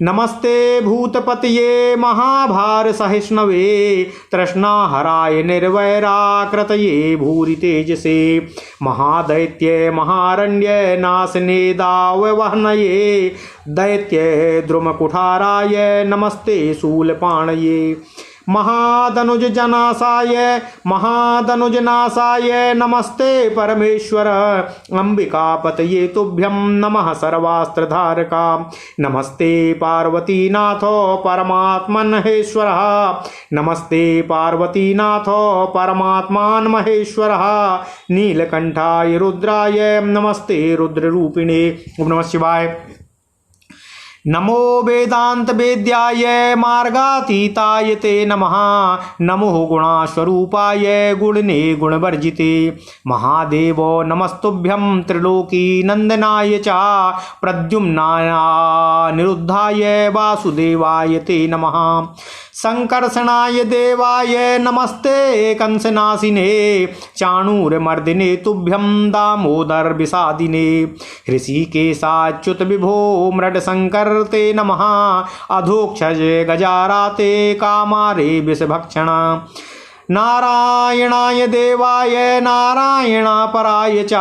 नमस्ते भूतपतये महाभार सहिष्णवे तृष्णाहराय निर्वैराकृतये भूरि तेजसे। महादैत्य महारण्य नाशने दाववहनये दैत्य द्रुमकुठाराय नमस्ते शूलपाणये। महादनुजनाशाय नमस्ते परमेश्वर। अंबिकापतये तुभ्यं नमः सर्वास्त्रधारका। नमस्ते पार्वतीनाथो परमात्मन् महेश्वरः। नमस्ते पार्वतीनाथो परमात्मान महेश्वरः। नीलकंठाय रुद्राय नमस्ते रुद्ररूपिणे। ओम नमः शिवाय। नमो वेदांत वेद्याय मार्गातीताय ते नमः। नमो गुणास्वरूपाय गुणने गुणवर्जिते। महादेव नमस्तुभ्यं त्रिलोकी नंदनाय च प्रद्युम्नाय निरुद्धाय वासुदेवाय ते नमः। संकर्षणाय देवाय नमस्ते कंसनाशिने। चाणूरमर्दिने तुभ्यं दामोदर विषादिने। ऋषिकेशाच्युत विभो मृड शंकर ते नमः। अधोक्षज गजाराते कामारे विषभक्षण। नारायणाय देवाय नारायणापराय च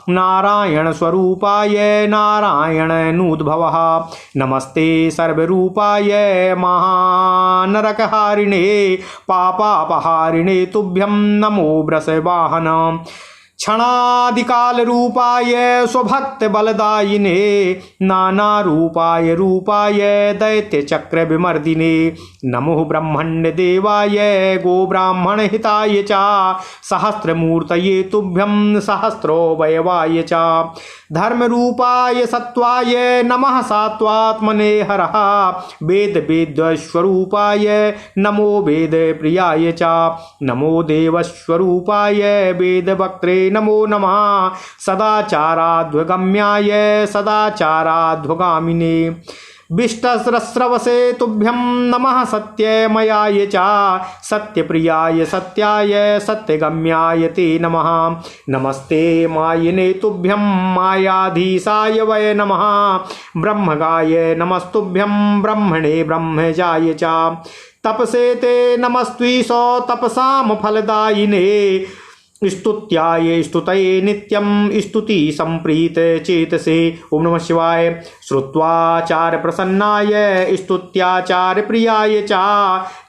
नारायण स्वरूपाय नारायणनूद्भवः। नमस्ते सर्वरूपाय महानरकहारिणे पापापहारिणे तुभ्यं नमो वृषवाहन। क्षणादिकाल रूपाय स्वभक्त बलदायिने। नाना रूपाय रूपाय दैत्य चक्र विमर्दिने। नमो ब्रह्मण्य देवाय गो ब्राह्मण हिताय च सहस्रमूर्तये तुभ्यं सहस्रोवयवाय च। धर्म रूपाय सत्वाय नमः सात्वात्मने हरः। वेद वेद्यस्वरूपाय नमो वेद प्रियाय च। नमो देवस्वरूपाय वेद वक्त्रे नमो नमः। सदाचाराध्वगम्याय सदाचाराध्वगामिने। विष्टस्रवसे तुभ्यं नमः सत्यमयाय च सत्यप्रियाय सत्याय सत्यगम्याय ते नमः। नमस्ते मायिने तुभ्यं मायाधीशाय वै नमः। ब्रह्मगाय नमस्तुभ्यं ब्रह्मणे ब्रह्मजाय च। तपसे ते नमस्त्वीशो तपसाम फलदायिने। स्तुत्याय स्तुतये नित्यं स्तुति संप्रीत चेतसे। ओम नमः शिवाय। श्रुत्वाचार प्रसन्नाय स्तुत्याचार प्रियाय च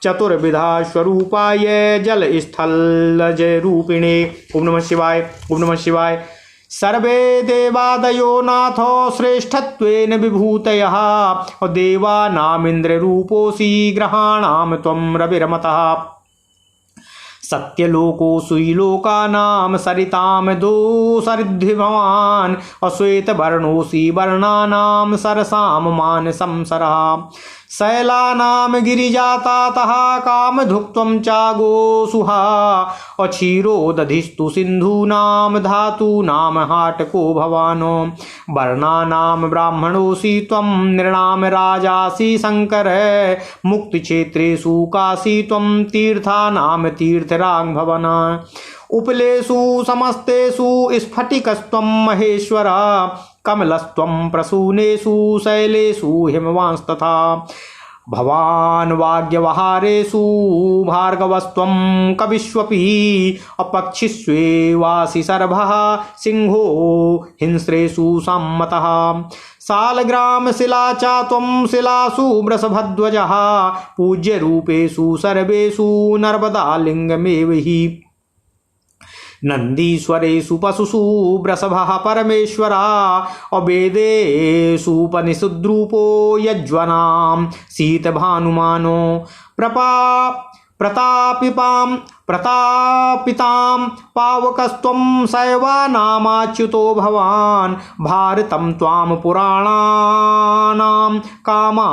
चतुर्विधा स्वरूपाय जल स्थलज रूपिणे। ओम नमः शिवाय। ओम नमः शिवाय। सर्वे देवादयो नाथो श्रेष्ठत्वेन विभूतयः। देवानामिन्द्ररूपोऽसि ग्रहाणां त्वं रविरमतः। सत्यलोको सुलोकानां सरितां दोषरिद्धि भवान्। अश्वेतवर्णोऽसि वर्णानां सरसां मानसं सरः। शैलानां गिरिजातातः कामधुक्त्वं चागोसुहा। अक्षीरोदधिस्तु सिन्धूनां धातूनां हाटको भवान्। वर्णानां ब्राह्मणोऽसि त्वं नृणां राजासि शङ्कर। मुक्तिक्षेत्रेषु काशी त्वं तीर्थानां तीर्थराङ् भवन। उपलेषु समस्तेषु स्फटिकस्त्वं महेश्वर। कमलस्त्वं प्रसूनेषु शैलेषु हिमवांस्तथा। भवान् वाग्यवहारेषु भार्गवस्त्वं कविष्वपि। अपक्षिष्वेवासि सर्वः सिंहो हिंस्रेषु सम्मतः। सालग्रामशिला च त्वं शिलासु वृषभध्वजः। पूज्यरूपेषु सर्वेषु नर्मदालिङ्गमेव हि। नन्दीश्वरेषु पशुषु वृषभः परमेश्वरा। अवेदेषुपनिषद्रूपो यज्वनां शीतभानुमानो। प्रतापितां पावकस्त्वं शैवानामाच्युतो भवान्। भारतं त्वां पुराणानां कामा।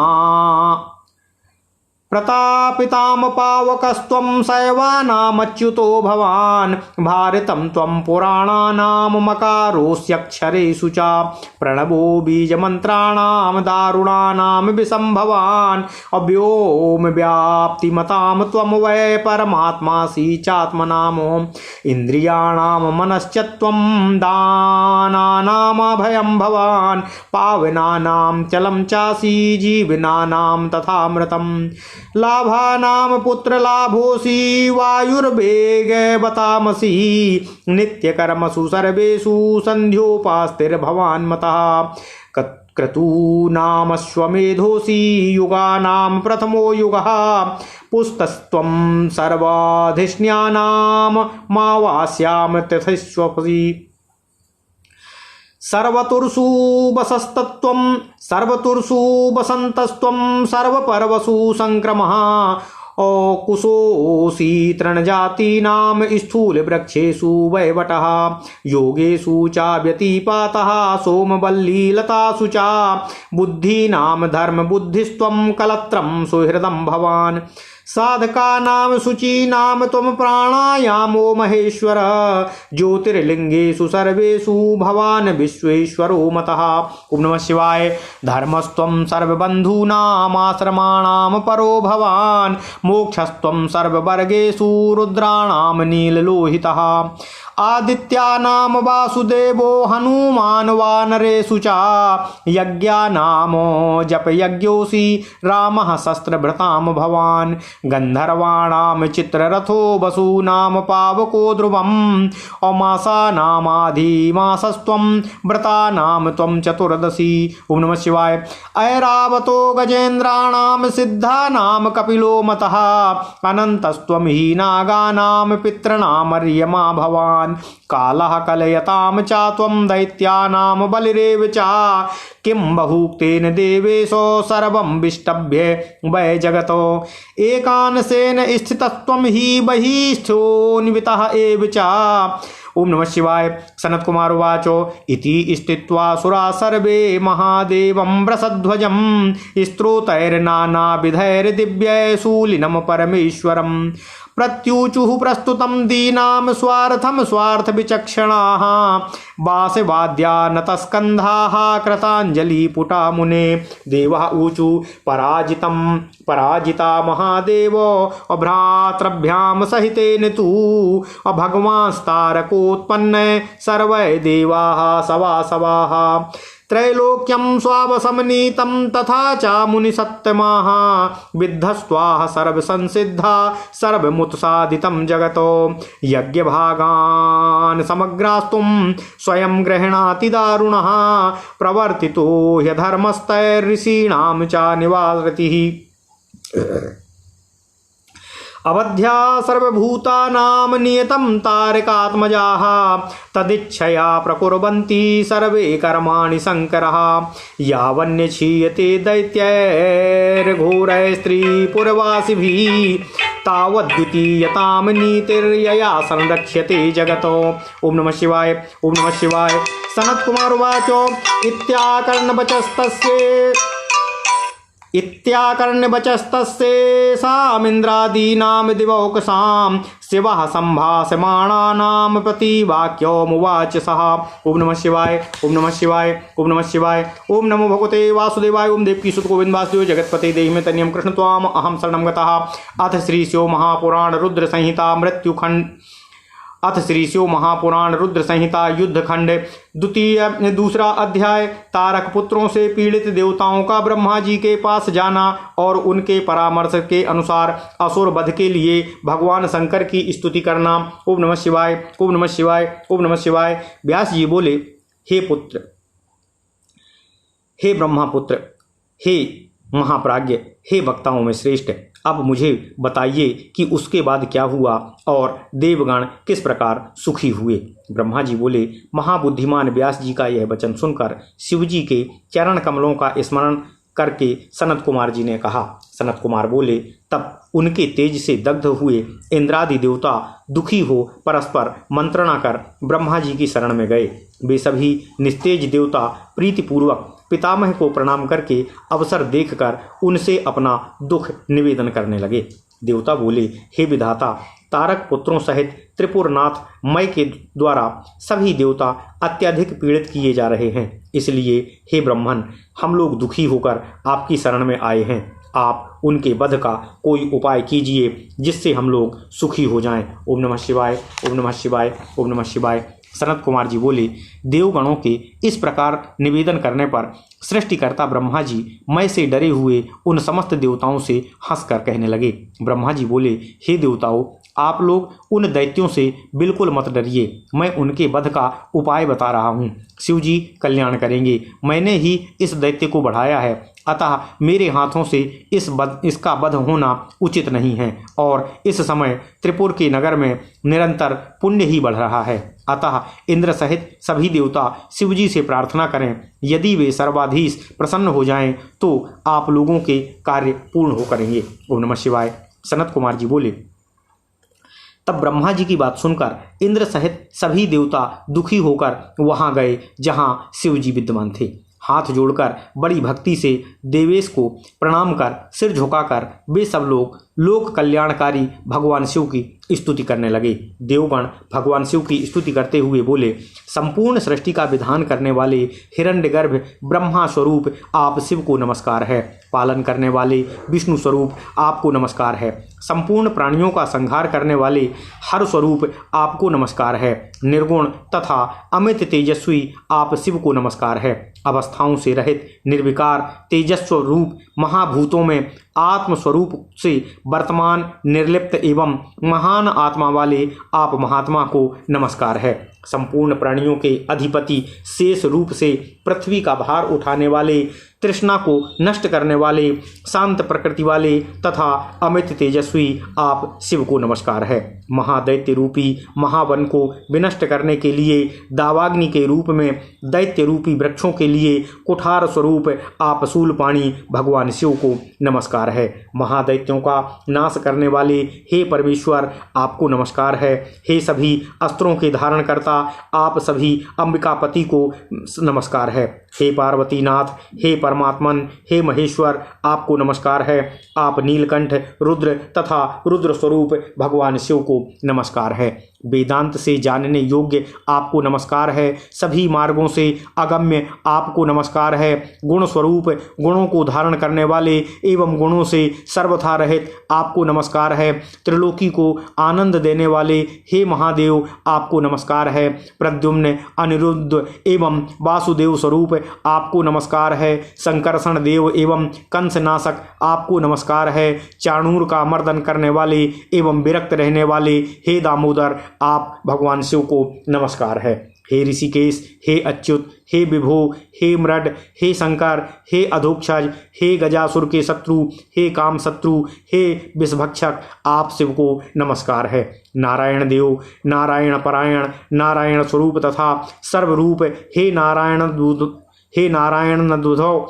प्रतापितां पावकस्त्वं शैवानामच्युतो भवान्। भारतं त्वं पुराणानां मकारोऽस्यक्षरेषु च। प्रणवो बीजमन्त्राणां दारुणानां विसंभवान्। अव्योम व्याप्तिमतां त्वं वै परमात्मासि चात्मनाम्। इन्द्रियाणां मनश्च त्वं दानानामभयं भवान्। पावनानां चलं चासि जीवनानां तथामृतम्। लाभानां पुत्रलाभोऽसि वायुर्वेगवतामसि। नित्यकर्मसु सर्वेषु सन्ध्योपास्तिर्भवान् मतः। क्रतूनामश्वमेधोऽसि युगानां प्रथमो युगः पुस्तस्त्वं सर्वाधिष्ण्यानां मावास्याम तथैष्वसि सर्वतुर्षु वसस्तत्त्वं सर्वतुर्षु वसन्तस्त्वं सर्वपर्वसु संक्रमः कुशोऽसि तृणजातीनां स्थूलवृक्षेषु वैवटः योगेषु च व्यतिपातः सोमवल्लीलतासु च बुद्धीनां धर्मबुद्धिस्त्वं कलत्रं सुहृदं भवान् साधकानां शुचीनां त्वं प्राणायामो महेश्वर ज्योतिर्लिंगेषु सर्वेषु भवान् विश्वेश्वरो मतः। ओम नमः शिवाय। धर्मस्त्वं सर्वबन्धूनामाश्रमाणां परो भवान् मोक्षस्त्वं सर्ववर्गेषु रुद्राणां नीललोहितः आदित्यानां वासुदेवो हनुमान् वानरेषु च यज्ञानां जपयज्ञोऽसि रामः शस्त्रभृतां भवान् गन्धर्वाणां चित्ररथो वसूनां पावको ध्रुवम् अमासानामाधिमासस्त्वं व्रतानां त्वं चतुर्दशी। ओम नमः शिवाय। ऐरावतो गजेन्द्राणां सिद्धानां कपिलो मतः अनन्तस्त्वं हि नागानां पितॄणामर्यमा भवान् कालः कलयतां च त्वं दैत्यानां बलिरेव च किं बहुक्तेन देवेशो सर्वं विष्टभ्य वै जगतो एकांशेन स्थितस्त्वं हि बहिस्थोऽन्वितः एव च। ओम नमः शिवाय। सनत कुमार उवाच इति स्थित्वा सुरा सर्वे महादेवं वृषध्वजं स्तोत्रैर्नानाविधैर्दिव्यैशूलिनं परमेश्वरं प्रत्यूचुः प्रस्तुतं दीनां स्वार्थं स्वार्थविचक्षणाः बासवाद्या नतस्कन्धाः कृताञ्जलिपुटा मुने देवः ऊचु पराजिता महादेवो अभ्रातृभ्यां सहितेन तु भगवांस्तारकोत्पन्न सर्वै देवाः सवासवाः त्रैलोक्यं स्वावसमनीतं तथा च मुनिसत्तमाः विद्धस्त्वाः सर्वसंसिद्धा सर्वमुत्सादितं जगतो यज्ञभागान् समग्रास्तुं स्वयं गृह्णाति दारुणः प्रवर्तितो ह्यधर्मस्तैर्ऋषीणां च निवारतिः अवध्या सर्वभूतानां नियतं तारकात्मजाः तदिच्छया प्रकुर्वन्ति सर्वे कर्माणि शङ्करः यावन्यक्षीयते दैत्यैर्घोरैस्त्रीपुरवासिभिः तावद्द्वितीयतां नीतिर्यया संरक्ष्यते जगतो। ओम नमः शिवाय। ओम नमः शिवाय। सनत कुमार उवाच इत्याकर्ण्यवचस्तस्येषामिन्द्रादीनां दिवौकसां शिवः सम्भाषमाणानां प्रतिवाक्यमुवाच सः। ओम नमः शिवाय। ओम नमः शिवाय। ओम नमः शिवाय। ओम नमो भगवते वासुदेवाय। ओम देवकी सुत गोविंद वासुदेव जगतपते देहि में तनियम कृष्ण त्वाम अहम शरणं गतः। अथ श्री शिव महापुराण रुद्र संहिता मृत्युखंड अथ श्री शिव महापुराण रुद्र संहिता युद्धखंड दूसरा अध्याय। तारक पुत्रों से पीड़ित देवताओं का ब्रह्मा जी के पास जाना और उनके परामर्श के अनुसार असुर वध के लिए भगवान शंकर की स्तुति करना। ओम नमः शिवाय। ओम नमः शिवाय। ओम नमः शिवाय। व्यास जी बोले, हे पुत्र, हे ब्रह्मापुत्र, हे महाप्राज्ञ, हे वक्ताओं में श्रेष्ठ, अब मुझे बताइए कि उसके बाद क्या हुआ और देवगण किस प्रकार सुखी हुए। ब्रह्मा जी बोले, महाबुद्धिमान व्यास जी का यह वचन सुनकर शिव जी के चरण कमलों का स्मरण करके सनत कुमार जी ने कहा। सनत कुमार बोले, तब उनके तेज से दग्ध हुए इंद्रादि देवता दुखी हो परस्पर मंत्रणा कर ब्रह्मा जी की शरण में गए। वे सभी निस्तेज देवता प्रीतिपूर्वक पितामह को प्रणाम करके अवसर देखकर उनसे अपना दुख निवेदन करने लगे। देवता बोले, हे विधाता, तारक पुत्रों सहित त्रिपुरनाथ मय के द्वारा सभी देवता अत्यधिक पीड़ित किए जा रहे हैं, इसलिए हे ब्रह्मन, हम लोग दुखी होकर आपकी शरण में आए हैं। आप उनके वध का कोई उपाय कीजिए जिससे हम लोग सुखी हो जाएं। ओम नमः शिवाय। ओम नमः शिवाय। ओम नमः शिवाय। सनत कुमार जी बोले, देवगणों के इस प्रकार निवेदन करने पर सृष्टिकर्ता ब्रह्मा जी मैं से डरे हुए उन समस्त देवताओं से हंसकर कहने लगे। ब्रह्मा जी बोले, हे देवताओं, आप लोग उन दैत्यों से बिल्कुल मत डरिए, मैं उनके वध का उपाय बता रहा हूँ। शिव जी कल्याण करेंगे। मैंने ही इस दैत्य को बढ़ाया है, अतः मेरे हाथों से इसका वध होना उचित नहीं है और इस समय त्रिपुर के नगर में निरंतर पुण्य ही बढ़ रहा है। अतः इंद्र सहित सभी देवता शिव जी से प्रार्थना करें, यदि वे सर्वाधीश प्रसन्न हो जाएं तो आप लोगों के कार्य पूर्ण हो करेंगे। ओम नमः शिवाय। सनत कुमार जी बोले, तब ब्रह्मा जी की बात सुनकर इंद्र सहित सभी देवता दुखी होकर वहां गए जहां शिव जी विद्यमान थे। हाथ जोड़कर बड़ी भक्ति से देवेश को प्रणाम कर सिर झुकाकर वे सब लोग लोक कल्याणकारी भगवान शिव की स्तुति करने लगे। देवगण भगवान शिव की स्तुति करते हुए बोले, संपूर्ण सृष्टि का विधान करने वाले हिरण्यगर्भ ब्रह्मा स्वरूप आप शिव को नमस्कार है। पालन करने वाले विष्णु स्वरूप आपको नमस्कार है। संपूर्ण प्राणियों का संहार करने वाले हर स्वरूप आपको नमस्कार है। निर्गुण तथा अमित तेजस्वी आप शिव को नमस्कार है। अवस्थाओं से रहित निर्विकार तेजस्व रूप महाभूतों में आत्म स्वरूप से वर्तमान निर्लिप्त एवं महान आत्मा वाले आप महात्मा को नमस्कार है। संपूर्ण प्राणियों के अधिपति शेष रूप से पृथ्वी का भार उठाने वाले, तृष्णा को नष्ट करने वाले, शांत प्रकृति वाले तथा अमित तेजस्वी आप शिव को नमस्कार है। महादैत्य रूपी महावन को विनष्ट करने के लिए दावाग्नि के रूप में दैत्य रूपी वृक्षों के लिए कुठार स्वरूप आप शूलपाणी भगवान शिव को नमस्कार है। महादैत्यों का नाश करने वाले हे परमेश्वर आपको नमस्कार है। हे सभी अस्त्रों के धारण करता आप सभी अंबिकापति को नमस्कार है। हे पार्वती नाथ, हे परमात्मन, हे महेश्वर आपको नमस्कार है। आप नीलकंठ रुद्र तथा रुद्र स्वरूप भगवान शिव को नमस्कार है। वेदांत से जानने योग्य आपको नमस्कार है। सभी मार्गों से अगम्य आपको नमस्कार है। गुण स्वरूप गुणों को धारण करने वाले एवं गुणों से सर्वथा रहित आपको नमस्कार है। त्रिलोकी को आनंद देने वाले हे महादेव आपको नमस्कार है। प्रद्युम्न अनिरुद्ध एवं वासुदेव स्वरूप आपको नमस्कार है। संकर्षण देव एवं कंसनाशक आपको नमस्कार है। चाणूर का मर्दन करने वाले एवं विरक्त रहने वाले हे दामोदर आप भगवान शिव को नमस्कार है। हे ऋषिकेश, हे अच्युत, हे विभो, हे मृड, हे शंकर, हे अधोक्षज, हे गजासुर के शत्रु, हे काम शत्रु, हे विषभक्षक आप शिव को नमस्कार है। नारायण देव, नारायण परायण, नारायण स्वरूप तथा सर्वरूप हे नारायण दूध, हे नारायण नदुधव,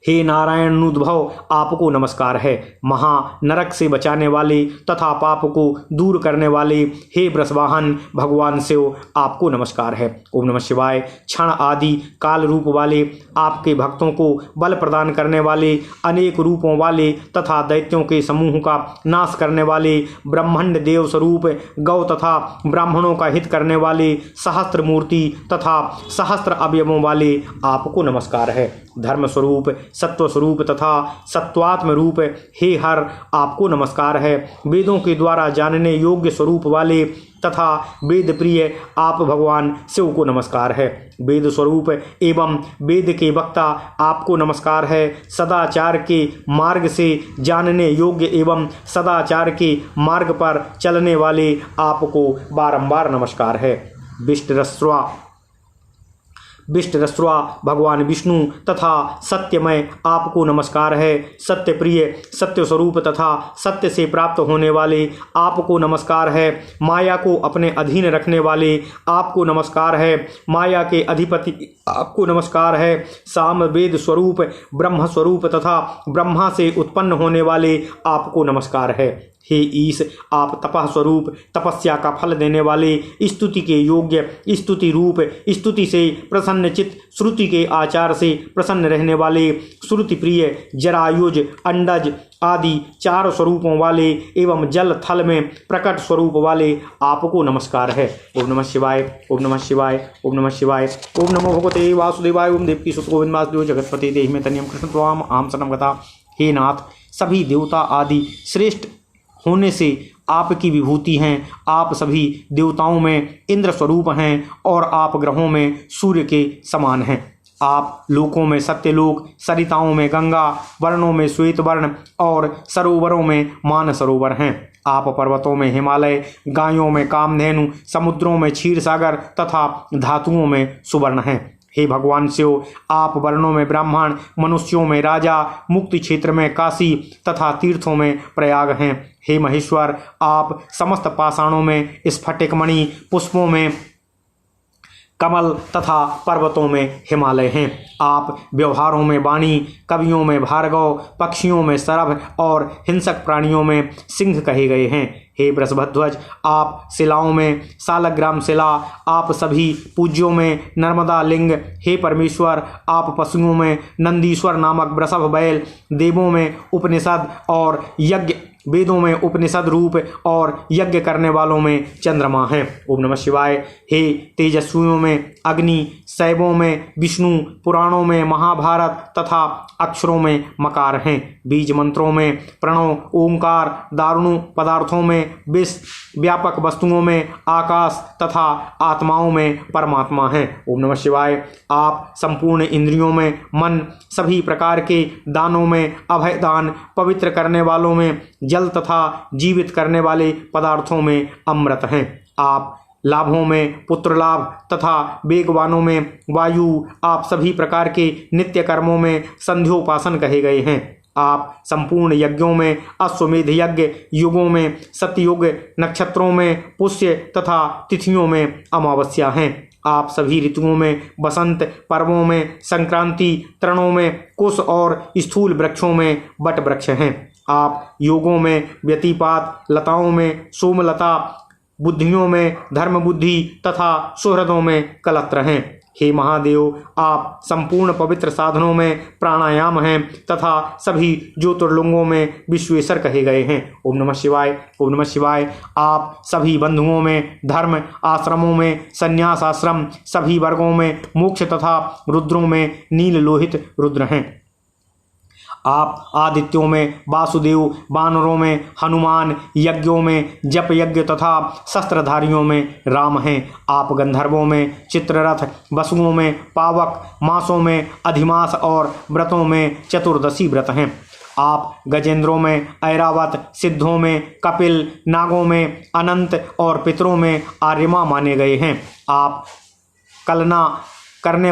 हे नारायण नुद्भव आपको नमस्कार है। महा नरक से बचाने वाले तथा पाप को दूर करने वाले हे वृषवाहन भगवान शिव आपको नमस्कार है। ओम नमः शिवाय। क्षण आदि काल रूप वाले आपके भक्तों को बल प्रदान करने वाले, अनेक रूपों वाले तथा दैत्यों के समूह का नाश करने वाले, ब्रह्मांड देव स्वरूप गौ तथा ब्राह्मणों का हित करने वाले, सहस्त्र मूर्ति तथा सहस्त्र अवयवों वाले आपको नमस्कार है। धर्म स्वरूप सत्व स्वरूप तथा सत्वात्म रूप हे हर आपको नमस्कार है। वेदों के द्वारा जानने योग्य स्वरूप वाले तथा वेद प्रिय आप भगवान शिव को नमस्कार है। वेद स्वरूप एवं वेद के वक्ता आपको नमस्कार है। सदाचार के मार्ग से जानने योग्य एवं सदाचार के मार्ग पर चलने वाले आपको बारंबार नमस्कार है। विष्टरस्वा भगवान विष्णु तथा सत्यमय आपको नमस्कार है। सत्य प्रिय, सत्य स्वरूप तथा सत्य से प्राप्त होने वाले आपको नमस्कार है। माया को अपने अधीन रखने वाले आपको नमस्कार है। माया के अधिपति आपको नमस्कार है। साम वेद स्वरूप ब्रह्म स्वरूप तथा ब्रह्मा से उत्पन्न होने वाले आपको नमस्कार है। हे ईश आप तपः स्वरूप तपस्या का फल देने वाले, स्तुति के योग्य, स्तुति रूप, स्तुति से प्रसन्न चित्त, श्रुति के आचार से प्रसन्न रहने वाले, श्रुति प्रिय, जरायुज, अंडज आदि चार स्वरूपों वाले एवं जल थल में प्रकट स्वरूप वाले आपको नमस्कार है। ओम नमः शिवाय, ओम नमः शिवाय, ओम नमः शिवाय, ओम नमो भगवते वासुदेवाय, ओम देवकी सुत गोविंद वासुदेव जगतपते देहि में तनियम कृष्ण त्वाम आम शरणं गता। हे नाथ, सभी देवता आदि श्रेष्ठ होने से आपकी विभूति हैं। आप सभी देवताओं में इंद्र स्वरूप हैं और आप ग्रहों में सूर्य के समान हैं। आप लोकों में सत्यलोक, सरिताओं में गंगा, वर्णों में श्वेत वर्ण और सरोवरों में मानसरोवर हैं। आप पर्वतों में हिमालय, गायों में कामधेनु, समुद्रों में क्षीर सागर तथा धातुओं में सुवर्ण हैं। हे भगवान शिव, आप वर्णों में ब्राह्मण, मनुष्यों में राजा, मुक्ति क्षेत्र में काशी तथा तीर्थों में प्रयाग हैं। हे महेश्वर, आप समस्त पाषाणों में स्फटिक मणि, पुष्पों में कमल तथा पर्वतों में हिमालय हैं। आप व्यवहारों में वाणी, कवियों में भार्गव, पक्षियों में सरभ और हिंसक प्राणियों में सिंह कहे गए हैं। हे वृषभध्वज, आप शिलाओं में सालग्राम शिला, आप सभी पूज्यों में नर्मदा लिंग। हे परमेश्वर, आप पशुओं में नंदीश्वर नामक वृषभ बैल, देवों में उपनिषद और यज्ञ, वेदों में उपनिषद रूप और यज्ञ करने वालों में चंद्रमा हैं। ओम नमः शिवाय। हे तेजस्वियों में अग्नि, शैवों में विष्णु, पुराणों में महाभारत तथा अक्षरों में मकार हैं। बीज मंत्रों में प्रणव, ओंकार, दारुणु पदार्थों में विष, व्यापक वस्तुओं में आकाश तथा आत्माओं में परमात्मा हैं। ओम नमः शिवाय। आप संपूर्ण इंद्रियों में मन, सभी प्रकार के दानों में अभय दान, पवित्र करने वालों में जल तथा जीवित करने वाले पदार्थों में अमृत हैं। आप लाभों में पुत्र लाभ तथा वेगवानों में वायु, आप सभी प्रकार के नित्य कर्मों में संध्योपासन कहे गए हैं। आप संपूर्ण यज्ञों में अश्वमेध यज्ञ, युगों में सतयुग, नक्षत्रों में पुष्य तथा तिथियों में अमावस्या हैं। आप सभी ऋतुओं में बसंत, पर्वों में संक्रांति, तृणों में कुश और स्थूल वृक्षों में वट वृक्ष हैं। आप योगों में व्यतिपात, लताओं में सोमलता, बुद्धियों में धर्म बुद्धि तथा सुहृदों में कलत्र हैं। हे महादेव, आप संपूर्ण पवित्र साधनों में प्राणायाम हैं तथा सभी ज्योतिर्लिंगों में विश्वेश्वर कहे गए हैं। ओम नमः शिवाय। ओम नमः शिवाय। आप सभी बंधुओं में धर्म, आश्रमों में संन्यास आश्रम, सभी वर्गों में मोक्ष तथा रुद्रों में नील लोहित रुद्र हैं। आप आदित्यों में वासुदेव, वानरों में हनुमान, यज्ञों में जप यज्ञ तथा शस्त्रधारियों में राम हैं। आप गंधर्वों में चित्ररथ, वसुओं में पावक, मासों में अधिमास और व्रतों में चतुर्दशी व्रत हैं। आप गजेंद्रों में ऐरावत, सिद्धों में कपिल, नागों में अनंत और पितरों में आर्यमा माने गए हैं। आप कलना करने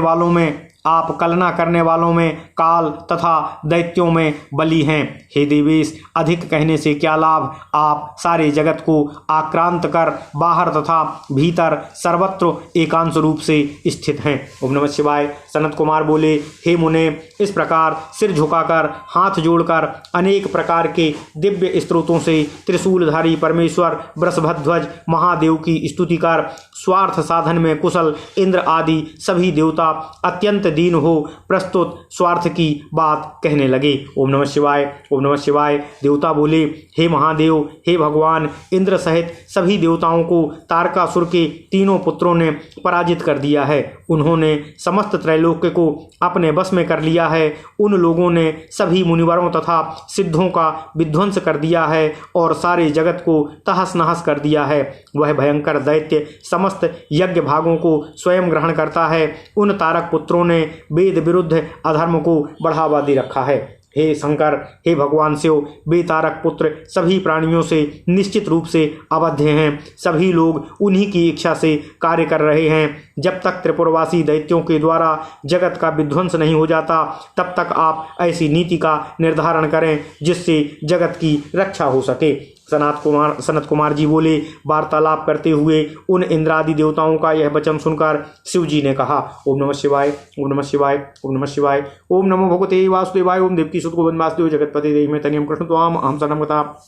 वालों में काल तथा दैत्यों में बलि हैं। हे देवेश, अधिक कहने से क्या लाभ। आप सारे जगत को आक्रांत कर बाहर तथा भीतर सर्वत्र एकांश रूप से स्थित हैं। ओम नमः शिवाय। सनत कुमार बोले, हे मुने, इस प्रकार सिर झुकाकर हाथ जोड़कर अनेक प्रकार के दिव्य स्त्रोतों से त्रिशूलधारी परमेश्वर वृषभध्वज महादेव की स्तुति कर स्वार्थ साधन में कुशल इंद्र आदि सभी देवता अत्यंत दीन हो प्रस्तुत स्वार्थ की बात कहने लगे। ओम नमः शिवाय। ओम नमः शिवाय। देवता बोले, हे महादेव, हे भगवान, इंद्र सहित सभी देवताओं को तारकासुर के तीनों पुत्रों ने पराजित कर दिया है। उन्होंने समस्त त्रैलोक्य को अपने बस में कर लिया है। उन लोगों ने सभी मुनिवरों तथा सिद्धों का विध्वंस कर दिया है और सारे जगत को तहस नहस कर दिया है। वह भयंकर दैत्य समस्त यज्ञ भागों को स्वयं ग्रहण करता है। उन तारक पुत्रों ने वेद विरुद्ध अधर्म को बढ़ावा दे रखा है। हे शंकर, हे भगवान शिव, बेतारक पुत्र सभी प्राणियों से निश्चित रूप से अवध्य हैं। सभी लोग उन्हीं की इच्छा से कार्य कर रहे हैं। जब तक त्रिपुरवासी दैत्यों के द्वारा जगत का विध्वंस नहीं हो जाता, तब तक आप ऐसी नीति का निर्धारण करें जिससे जगत की रक्षा हो सके। सनत कुमार जी बोले, वार्तालाप करते हुए उन इंद्रादि देवताओं का यह वचन सुनकर शिव जी ने कहा, ओम नमः शिवाय। ओम नमः शिवाय। ओम नमः शिवाय। ओम नमो भगवते वासुदेवाय। ओम देवकी सुत गोविंद वासुदेव जगतपते देहि तनियम कृष्ण त्वाम अहं शरणं गता।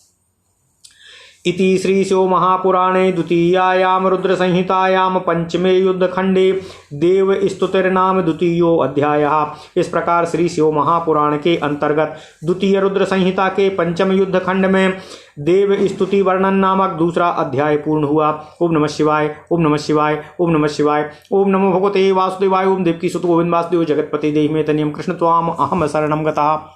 इति श्री शिव महापुराणे द्वितीयायां रुद्र संहितायां पंचमे युद्धखंडे देव स्तुतिर्नाम द्वितीयो अध्यायः। इस प्रकार श्री शिव महापुराण के अंतर्गत द्वितीय रुद्र संहिता के पंचम युद्ध खंड में देव स्तुति वर्णन नामक दूसरा अध्याय पूर्ण हुआ। ओम नमः शिवाय। ओम नमः शिवाय। ओम नमः शिवाय। ओम नमो भगवते वासुदेवाय। ओम देवकी सुत गोविंद वासुदेव जगतपते देहि मे तनियम कृष्ण त्वाम अहं शरणं गता।